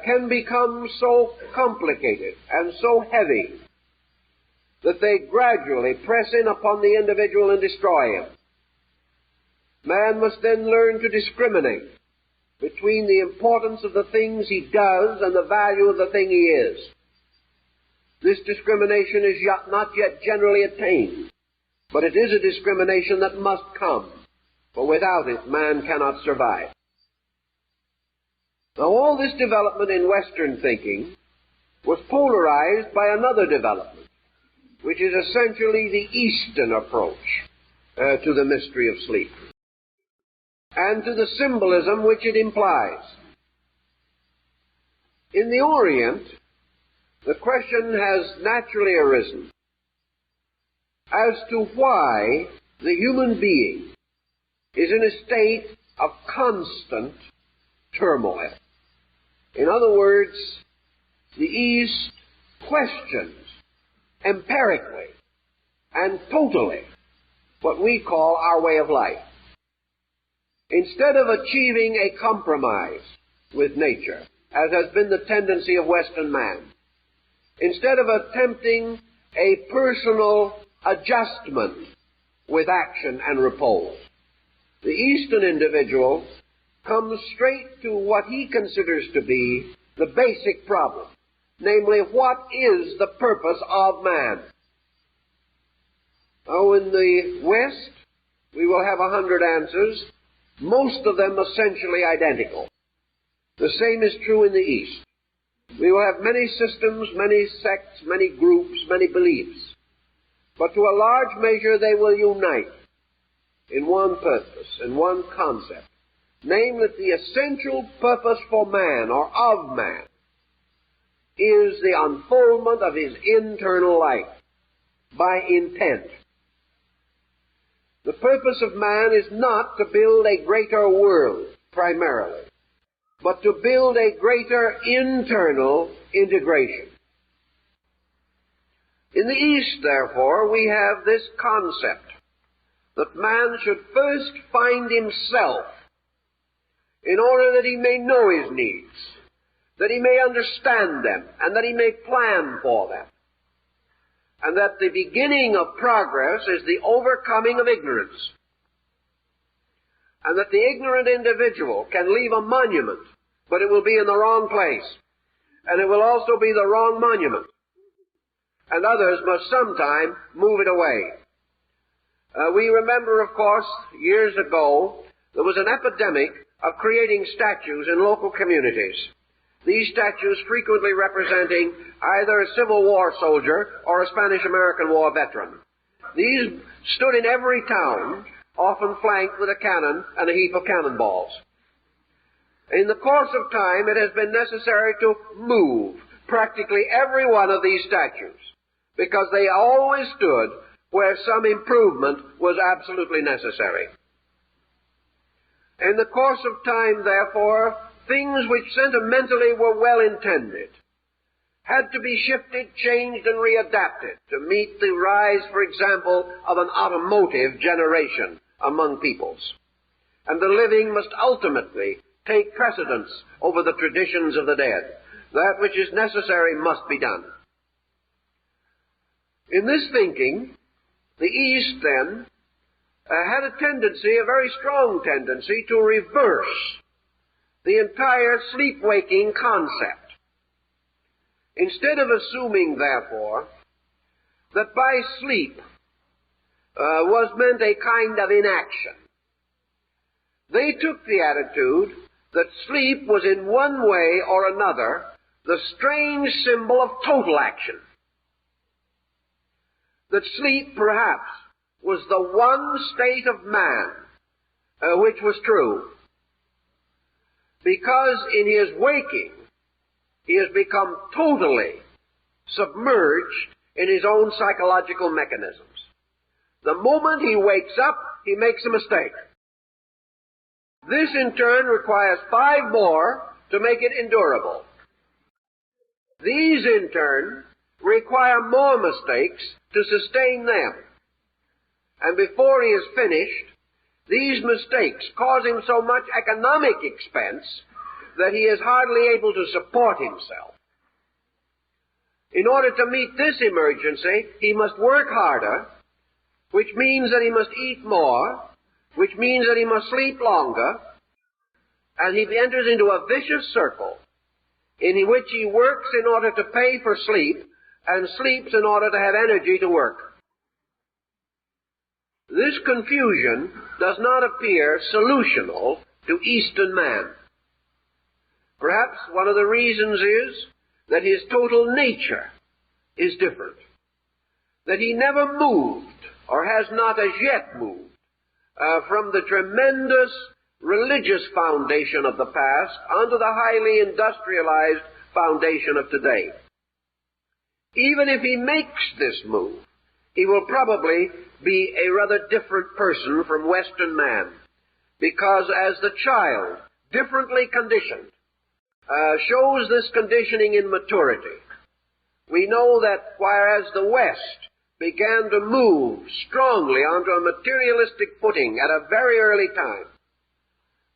can become so complicated and so heavy that they gradually press in upon the individual and destroy him. Man must then learn to discriminate between the importance of the things he does and the value of the thing he is. This discrimination is not yet generally attained, but it is a discrimination that must come, for without it man cannot survive. Now, all this development in Western thinking was polarized by another development, which is essentially the Eastern approach to the mystery of sleep, and to the symbolism which it implies. In the Orient, the question has naturally arisen as to why the human being is in a state of constant turmoil. In other words, the East questions empirically and totally what we call our way of life. Instead of achieving a compromise with nature, as has been the tendency of Western man, instead of attempting a personal adjustment with action and repose, the Eastern individual comes straight to what he considers to be the basic problem, namely, what is the purpose of man? Now, in the West, we will have 100 answers, most of them essentially identical. The same is true in the East. We will have many systems, many sects, many groups, many beliefs. but to a large measure they will unite in one purpose, in one concept, namely that the essential purpose for man, or of man, is the unfoldment of his internal life by intent. The purpose of man is not to build a greater world, primarily, but to build a greater internal integration. In the East, therefore, we have this concept that man should first find himself in order that he may know his needs, that he may understand them, and that he may plan for them. And that the beginning of progress is the overcoming of ignorance. And that the ignorant individual can leave a monument, but it will be in the wrong place. And it will also be the wrong monument. And others must sometime move it away. We remember, of course, years ago, there was an epidemic of creating statues in local communities. These statues frequently representing either a Civil War soldier or a Spanish-American War veteran. These stood in every town, often flanked with a cannon and a heap of cannonballs. In the course of time, it has been necessary to move practically every one of these statues, because they always stood where some improvement was absolutely necessary. In the course of time, therefore, things which sentimentally were well intended had to be shifted, changed, and readapted to meet the rise, for example, of an automotive generation among peoples. And the living must ultimately take precedence over the traditions of the dead. That which is necessary must be done. In this thinking, the East then had a tendency, a very strong tendency, to reverse the entire sleep-waking concept. Instead of assuming, therefore, that by sleep was meant a kind of inaction, they took the attitude that sleep was in one way or another the strange symbol of total action. That sleep, perhaps, was the one state of man which was true, because in his waking he has become totally submerged in his own psychological mechanisms. The moment he wakes up, he makes a mistake. This in turn requires 5 more to make it endurable. These in turn require more mistakes to sustain them. And before he is finished, these mistakes cause him so much economic expense that he is hardly able to support himself. In order to meet this emergency, he must work harder, which means that he must eat more, which means that he must sleep longer, and he enters into a vicious circle in which he works in order to pay for sleep and sleeps in order to have energy to work. This confusion does not appear solutional to Eastern man. Perhaps one of the reasons is that his total nature is different, that he never moved, or has not as yet moved, from the tremendous religious foundation of the past onto the highly industrialized foundation of today. Even if he makes this move, he will probably be a rather different person from Western man, because as the child, differently conditioned, shows this conditioning in maturity. We know that whereas the West began to move strongly onto a materialistic footing at a very early time,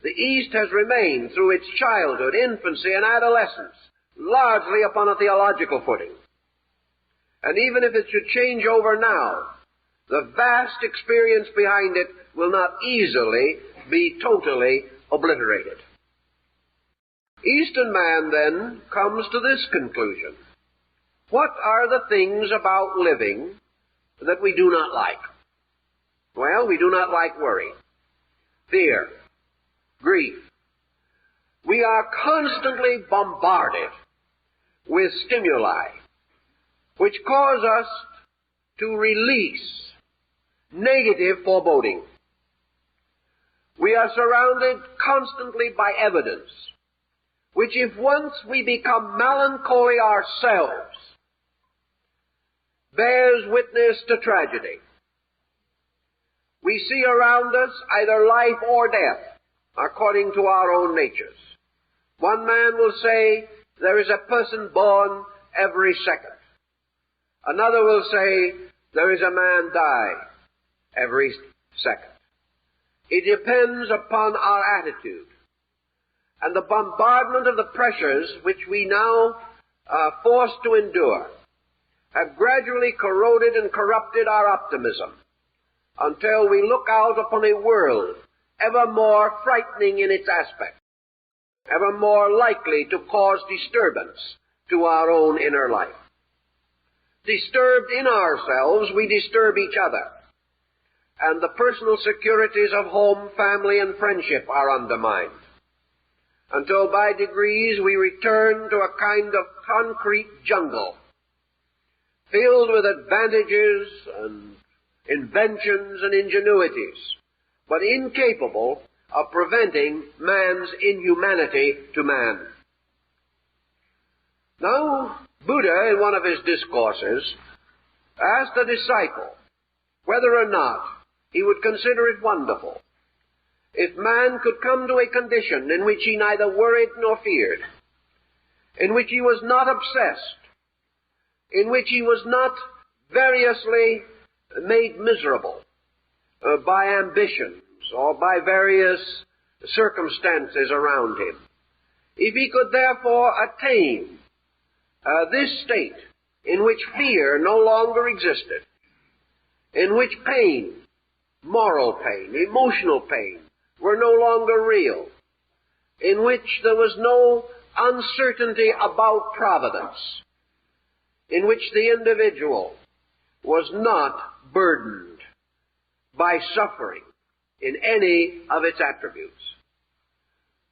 the East has remained through its childhood, infancy, and adolescence largely upon a theological footing. And even if it should change over now, the vast experience behind it will not easily be totally obliterated. Eastern man, then, comes to this conclusion. What are the things about living that we do not like? Well, we do not like worry, fear, grief. We are constantly bombarded with stimuli which cause us to release negative foreboding. We are surrounded constantly by evidence, which if once we become melancholy ourselves, bears witness to tragedy. We see around us either life or death, according to our own natures. One man will say, there is a person born every second. Another will say, there is a man die every second. It depends upon our attitude. And the bombardment of the pressures which we now are forced to endure have gradually corroded and corrupted our optimism until we look out upon a world ever more frightening in its aspect, ever more likely to cause disturbance to our own inner life. Disturbed in ourselves, we disturb each other, and the personal securities of home, family, and friendship are undermined, until by degrees we return to a kind of concrete jungle, filled with advantages and inventions and ingenuities, but incapable of preventing man's inhumanity to man. Now, Buddha, in one of his discourses, asked a disciple whether or not he would consider it wonderful if man could come to a condition in which he neither worried nor feared, in which he was not obsessed, in which he was not variously made miserable by ambitions or by various circumstances around him. If he could therefore attain this state in which fear no longer existed, in which pain, moral pain, emotional pain, were no longer real, in which there was no uncertainty about providence, in which the individual was not burdened by suffering in any of its attributes.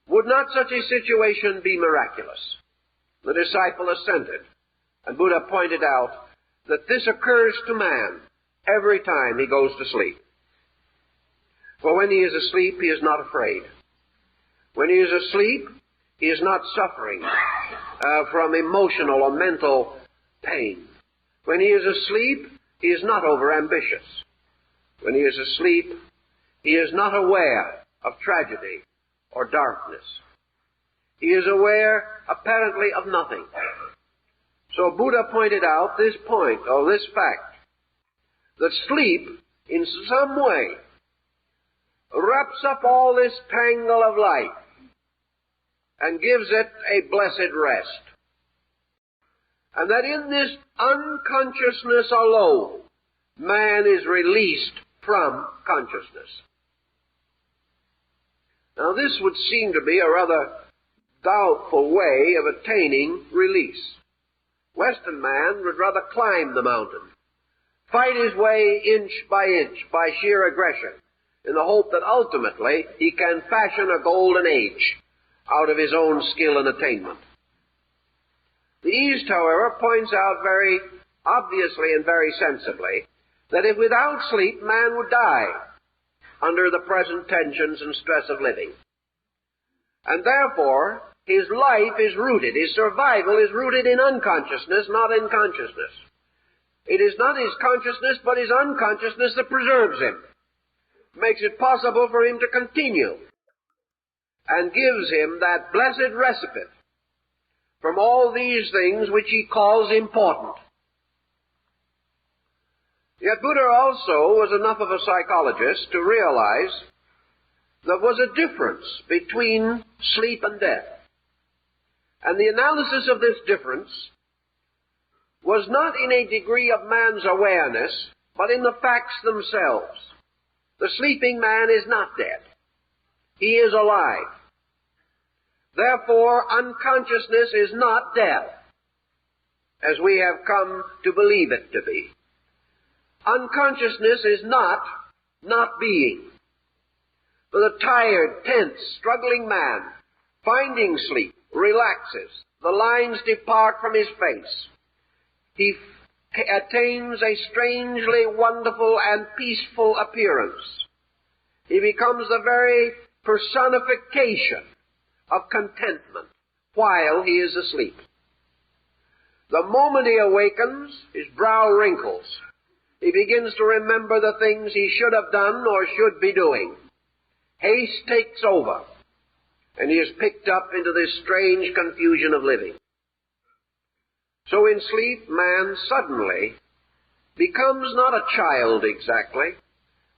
Would not such a situation be miraculous? The disciple assented, and Buddha pointed out that this occurs to man every time he goes to sleep. For when he is asleep, he is not afraid. When he is asleep, he is not suffering from emotional or mental pain. When he is asleep, he is not overambitious. When he is asleep, he is not aware of tragedy or darkness. He is aware, apparently, of nothing. So Buddha pointed out this point, or this fact, that sleep, in some way, wraps up all this tangle of life and gives it a blessed rest. And that in this unconsciousness alone, man is released from consciousness. Now this would seem to be a rather doubtful way of attaining release. Western man would rather climb the mountain, fight his way inch by sheer aggression, in the hope that ultimately he can fashion a golden age out of his own skill and attainment. The East, however, points out very obviously and very sensibly that if without sleep man would die under the present tensions and stress of living. And therefore, his life is rooted, his survival is rooted in unconsciousness, not in consciousness. It is not his consciousness, but his unconsciousness that preserves him, makes it possible for him to continue, and gives him that blessed respite from all these things which he calls important. Yet Buddha also was enough of a psychologist to realize there was a difference between sleep and death. And the analysis of this difference was not in a degree of man's awareness, but in the facts themselves. The sleeping man is not dead. He is alive. Therefore, unconsciousness is not death, as we have come to believe it to be. Unconsciousness is not being. For the tired, tense, struggling man, finding sleep, relaxes. The lines depart from his face. He attains a strangely wonderful and peaceful appearance. He becomes the very personification of contentment while he is asleep. The moment he awakens, his brow wrinkles. He begins to remember the things he should have done or should be doing. Haste takes over, and he is picked up into this strange confusion of living. So in sleep, man suddenly becomes not a child exactly,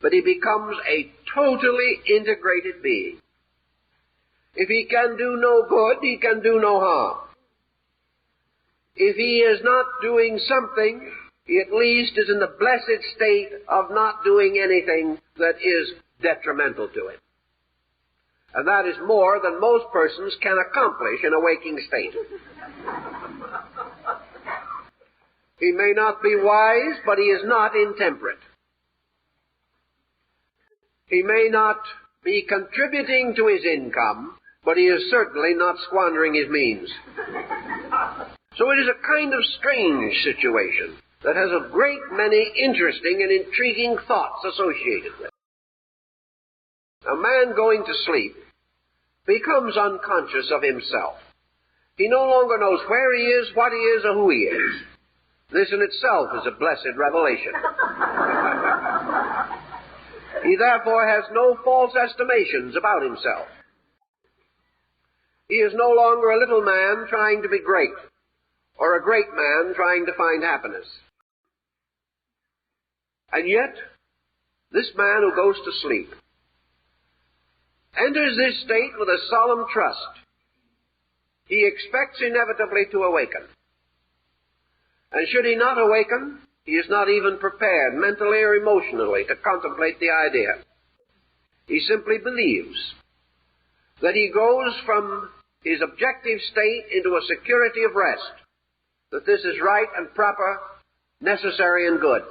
but he becomes a totally integrated being. If he can do no good, he can do no harm. If he is not doing something, he at least is in the blessed state of not doing anything that is detrimental to him. And that is more than most persons can accomplish in a waking state. He may not be wise, but he is not intemperate. He may not be contributing to his income, but he is certainly not squandering his means. So it is a kind of strange situation that has a great many interesting and intriguing thoughts associated with it. A man going to sleep becomes unconscious of himself. He no longer knows where he is, what he is, or who he is. This in itself is a blessed revelation. He therefore has no false estimations about himself. He is no longer a little man trying to be great, or a great man trying to find happiness. And yet, this man who goes to sleep enters this state with a solemn trust. He expects inevitably to awaken. And should he not awaken, he is not even prepared mentally or emotionally to contemplate the idea. He simply believes that he goes from his objective state into a security of rest, that this is right and proper, necessary and good.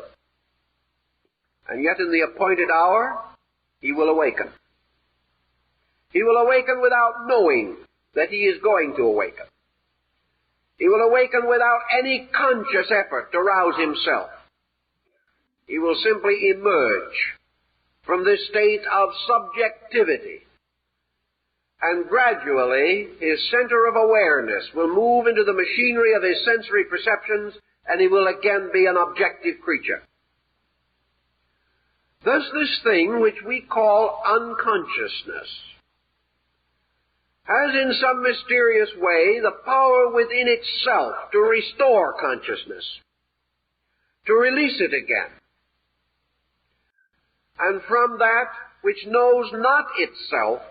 And yet in the appointed hour, he will awaken. He will awaken without knowing that he is going to awaken. He will awaken without any conscious effort to rouse himself. He will simply emerge from this state of subjectivity, and gradually his center of awareness will move into the machinery of his sensory perceptions, and he will again be an objective creature. Thus this thing which we call unconsciousness has in some mysterious way the power within itself to restore consciousness, to release it again. And from that which knows not itself,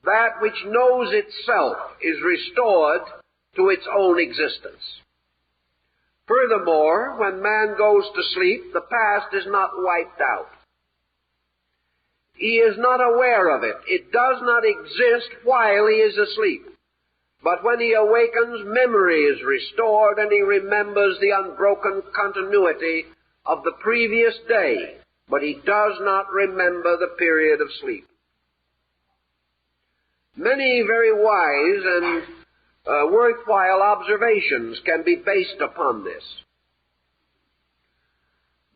that which knows itself is restored to its own existence. Furthermore, when man goes to sleep, the past is not wiped out. He is not aware of it. It does not exist while he is asleep. But when he awakens, memory is restored, and he remembers the unbroken continuity of the previous day, but he does not remember the period of sleep. Many very wise and worthwhile observations can be based upon this.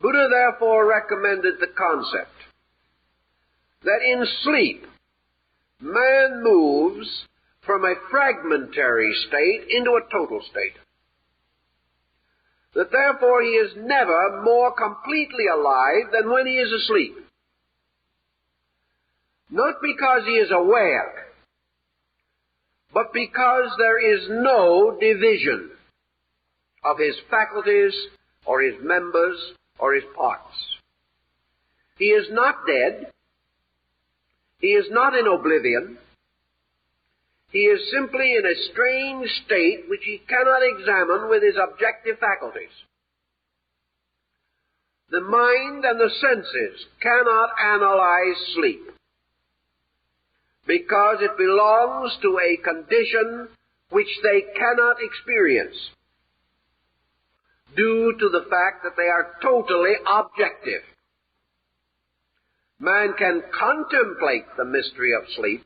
Buddha therefore recommended the concept that in sleep, man moves from a fragmentary state into a total state. That therefore he is never more completely alive than when he is asleep. Not because he is aware, but because there is no division of his faculties or his members or his parts. He is not dead. He is not in oblivion. He is simply in a strange state which he cannot examine with his objective faculties. The mind and the senses cannot analyze sleep, because it belongs to a condition which they cannot experience, due to the fact that they are totally objective. Man can contemplate the mystery of sleep.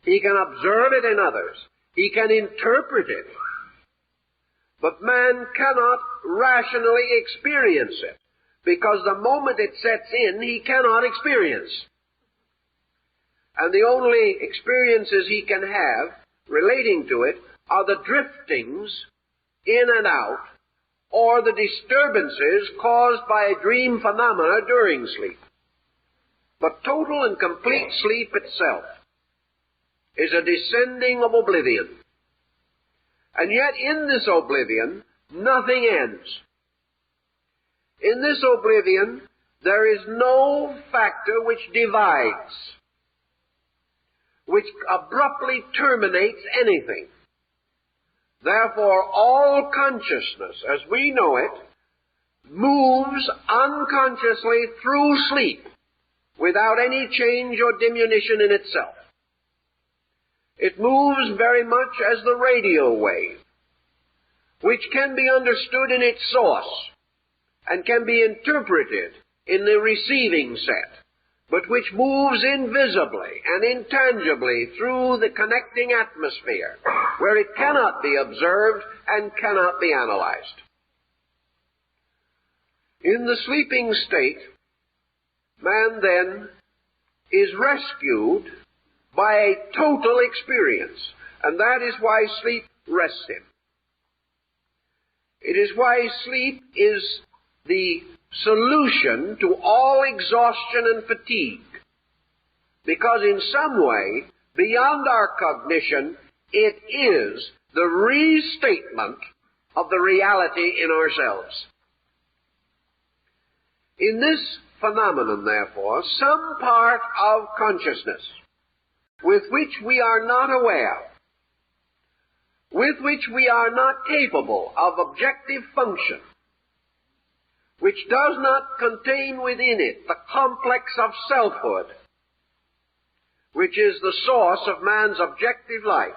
He can observe it in others. He can interpret it. But man cannot rationally experience it, because the moment it sets in, he cannot experience. And the only experiences he can have relating to it are the driftings in and out, or the disturbances caused by dream phenomena during sleep. But total and complete sleep itself is a descending of oblivion. And yet in this oblivion, nothing ends. In this oblivion, there is no factor which divides, which abruptly terminates anything. Therefore, all consciousness, as we know it, moves unconsciously through sleep without any change or diminution in itself. It moves very much as the radio wave, which can be understood in its source and can be interpreted in the receiving set, but which moves invisibly and intangibly through the connecting atmosphere, where it cannot be observed and cannot be analyzed. In the sleeping state, man then is rescued by a total experience, and that is why sleep rests him. It is why sleep is the solution to all exhaustion and fatigue, because in some way, beyond our cognition, it is the restatement of the reality in ourselves. In this phenomenon, therefore, some part of consciousness with which we are not aware, with which we are not capable of objective function, which does not contain within it the complex of selfhood, which is the source of man's objective life.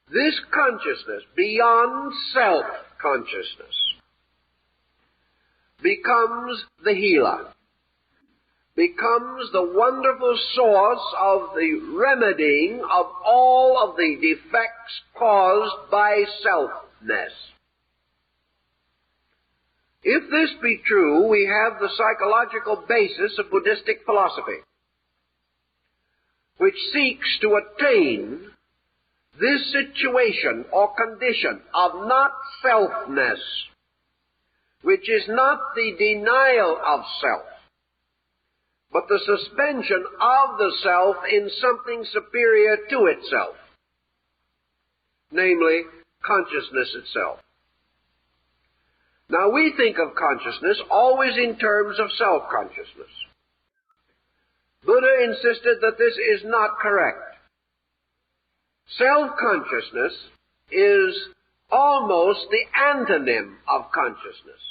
This consciousness, beyond self-consciousness, becomes the healer, becomes the wonderful source of the remedying of all of the defects caused by selfness. If this be true, we have the psychological basis of Buddhistic philosophy, which seeks to attain this situation or condition of not selfness, which is not the denial of self, but the suspension of the self in something superior to itself, namely consciousness itself. Now, we think of consciousness always in terms of self-consciousness. Buddha insisted that this is not correct. Self-consciousness is almost the antonym of consciousness.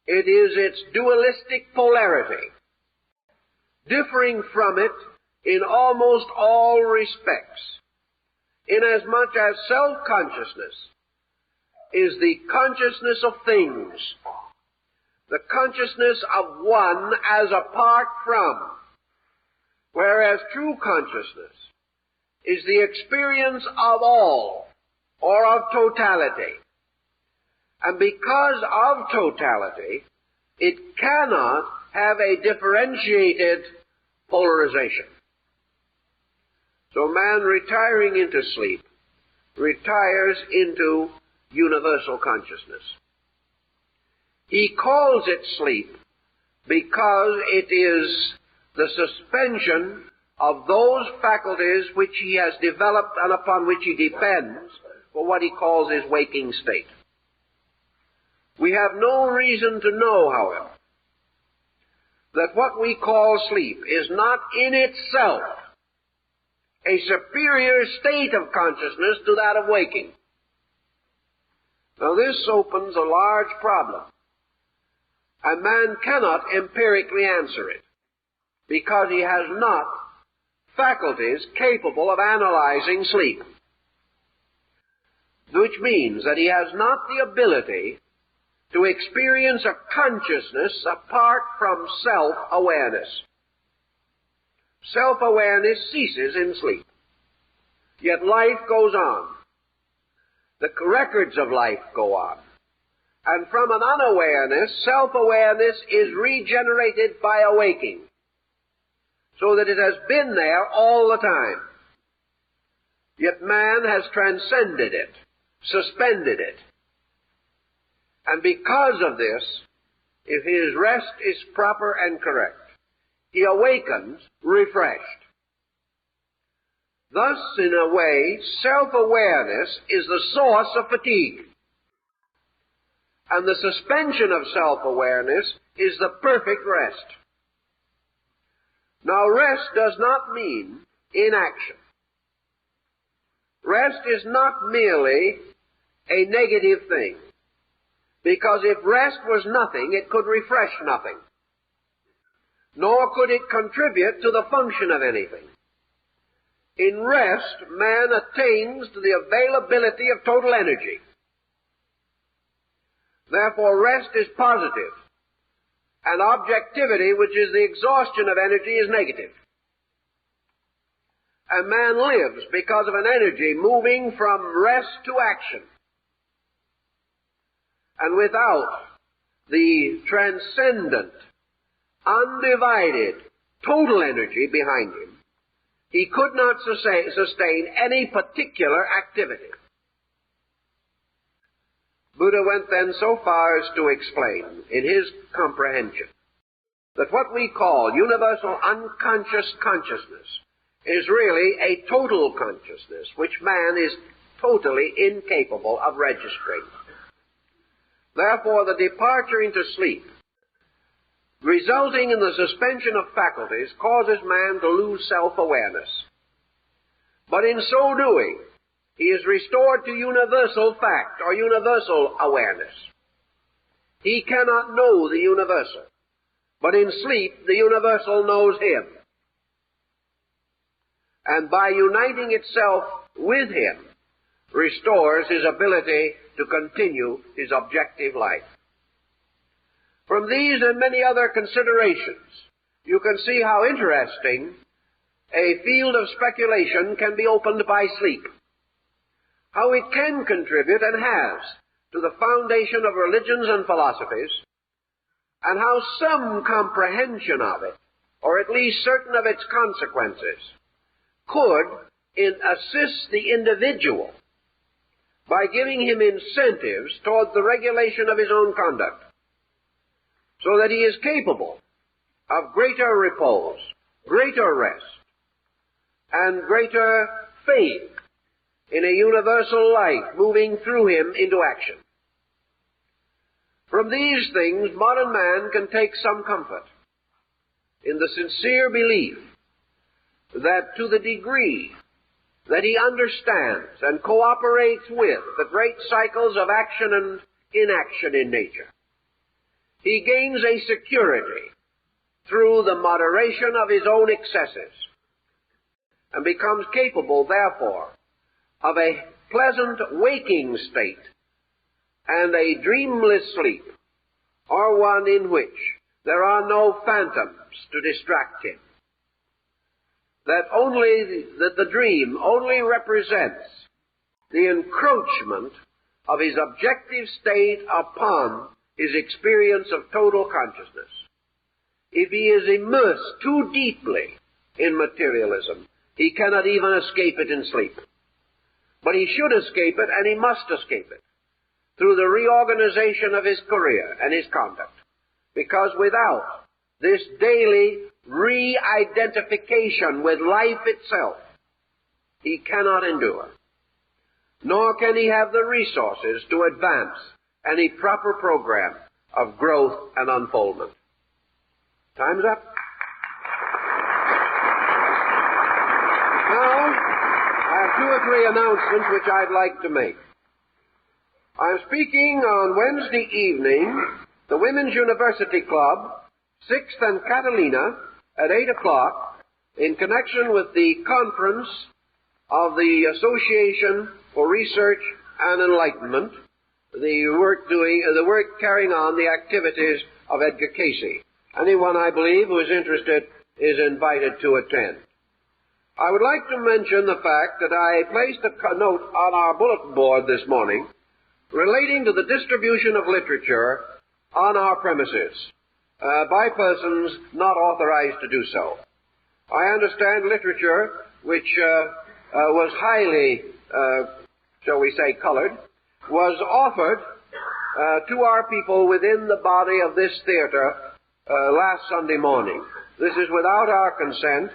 It is its dualistic polarity, differing from it in almost all respects, inasmuch as self-consciousness is the consciousness of things, the consciousness of one as apart from, whereas true consciousness is the experience of all, or of totality. And because of totality, it cannot have a differentiated polarization. So man retiring into sleep retires into universal consciousness. He calls it sleep because it is the suspension of those faculties which he has developed and upon which he depends for what he calls his waking state. We have no reason to know, however, that what we call sleep is not in itself a superior state of consciousness to that of waking. Now, this opens a large problem, and man cannot empirically answer it, because he has not faculties capable of analyzing sleep, which means that he has not the ability to experience a consciousness apart from self-awareness. Self-awareness ceases in sleep, yet life goes on. The records of life go on. And from an unawareness, self-awareness is regenerated by awaking, so that it has been there all the time. Yet man has transcended it, suspended it. And because of this, if his rest is proper and correct, he awakens refreshed. Thus, in a way, self-awareness is the source of fatigue. And the suspension of self-awareness is the perfect rest. Now, rest does not mean inaction. Rest is not merely a negative thing, because if rest was nothing, it could refresh nothing, nor could it contribute to the function of anything. In rest, man attains to the availability of total energy. Therefore, rest is positive, and objectivity, which is the exhaustion of energy, is negative. And man lives because of an energy moving from rest to action. And without the transcendent, undivided, total energy behind him, he could not sustain any particular activity. Buddha went then so far as to explain, in his comprehension, that what we call universal unconscious consciousness is really a total consciousness, which man is totally incapable of registering. Therefore, the departure into sleep, resulting in the suspension of faculties, causes man to lose self-awareness. But in so doing, he is restored to universal fact, or universal awareness. He cannot know the universal, but in sleep the universal knows him. And by uniting itself with him, restores his ability to continue his objective life. From these and many other considerations, you can see how interesting a field of speculation can be opened by sleep, how it can contribute and has to the foundation of religions and philosophies, and how some comprehension of it, or at least certain of its consequences, could assist the individual by giving him incentives towards the regulation of his own conduct, so that he is capable of greater repose, greater rest, and greater faith in a universal life moving through him into action. From these things, modern man can take some comfort in the sincere belief that to the degree that he understands and cooperates with the great cycles of action and inaction in nature, he gains a security through the moderation of his own excesses, and becomes capable, therefore, of a pleasant waking state and a dreamless sleep, or one in which there are no phantoms to distract him. That the dream only represents the encroachment of his objective state upon his experience of total consciousness. If he is immersed too deeply in materialism, he cannot even escape it in sleep. But he should escape it, and he must escape it, through the reorganization of his career and his conduct. Because without this daily re-identification with life itself, he cannot endure. Nor can he have the resources to advance any proper program of growth and unfoldment. Time's up. Now, I have 2 or 3 announcements which I'd like to make. I'm speaking on Wednesday evening, the Women's University Club, 6th and Catalina, at 8 o'clock, in connection with the conference of the Association for Research and Enlightenment, the work carrying on the activities of Edgar Casey. Anyone, I believe, who is interested is invited to attend. I would like to mention the fact that I placed a note on our bulletin board this morning relating to the distribution of literature on our premises by persons not authorized to do so. I understand literature which was highly, shall we say, colored, was offered to our people within the body of this theater last Sunday morning. This is without our consent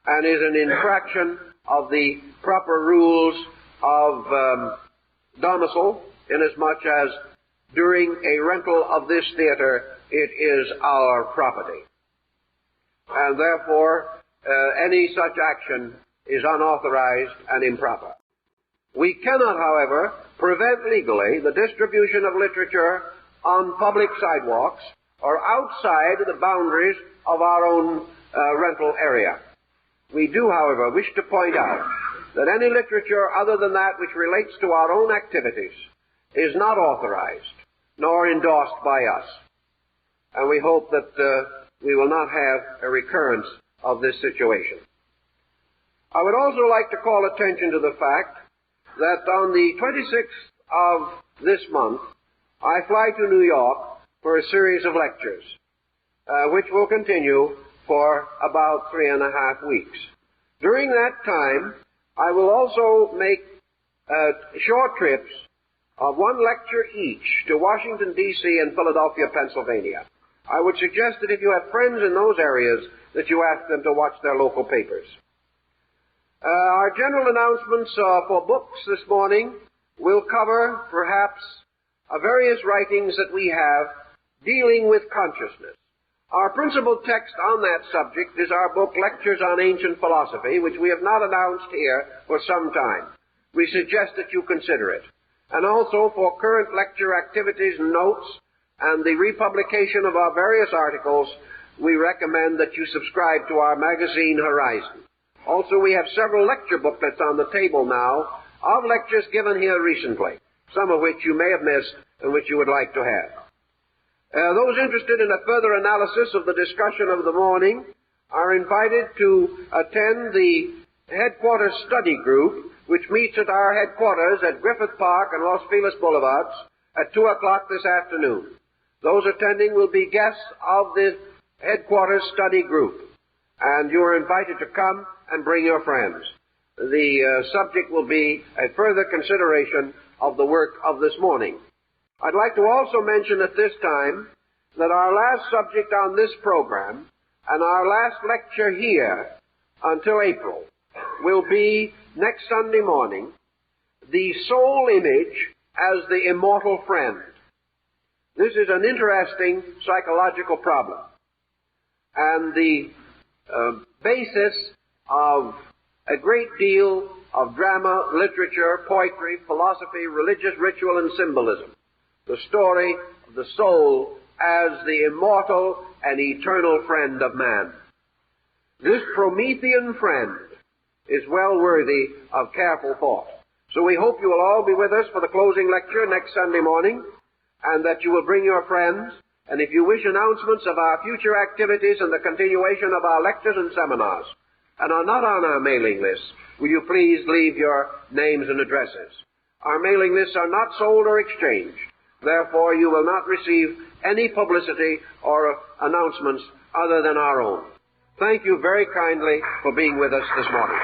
and is an infraction of the proper rules of domicile, inasmuch as during a rental of this theater it is our property. And therefore any such action is unauthorized and improper. We cannot, however, prevent legally the distribution of literature on public sidewalks or outside the boundaries of our own rental area. We do, however, wish to point out that any literature other than that which relates to our own activities is not authorized nor endorsed by us. And we hope that we will not have a recurrence of this situation. I would also like to call attention to the fact that on the 26th of this month, I fly to New York for a series of lectures, which will continue for about 3.5 weeks. During that time, I will also make short trips of one lecture each to Washington, D.C. and Philadelphia, Pennsylvania. I would suggest that if you have friends in those areas, that you ask them to watch their local papers. Our general announcements for books this morning will cover, perhaps, various writings that we have dealing with consciousness. Our principal text on that subject is our book, Lectures on Ancient Philosophy, which we have not announced here for some time. We suggest that you consider it. And also for current lecture activities and notes and the republication of our various articles, we recommend that you subscribe to our magazine, Horizon. Also, we have several lecture booklets on the table now of lectures given here recently, some of which you may have missed and which you would like to have. Those interested in a further analysis of the discussion of the morning are invited to attend the headquarters study group, which meets at our headquarters at Griffith Park and Los Feliz Boulevards at 2 o'clock this afternoon. Those attending will be guests of the headquarters study group, and you are invited to come and bring your friends. The subject will be a further consideration of the work of this morning. I'd like to also mention at this time that our last subject on this program and our last lecture here until April will be next Sunday morning, The Soul Image as the Immortal Friend. This is an interesting psychological problem, and the basis of a great deal of drama, literature, poetry, philosophy, religious ritual, and symbolism. The story of the soul as the immortal and eternal friend of man. This Promethean friend is well worthy of careful thought. So we hope you will all be with us for the closing lecture next Sunday morning, and that you will bring your friends. And if you wish announcements of our future activities and the continuation of our lectures and seminars, and are not on our mailing list, will you please leave your names and addresses. Our mailing lists are not sold or exchanged. Therefore, you will not receive any publicity or announcements other than our own. Thank you very kindly for being with us this morning.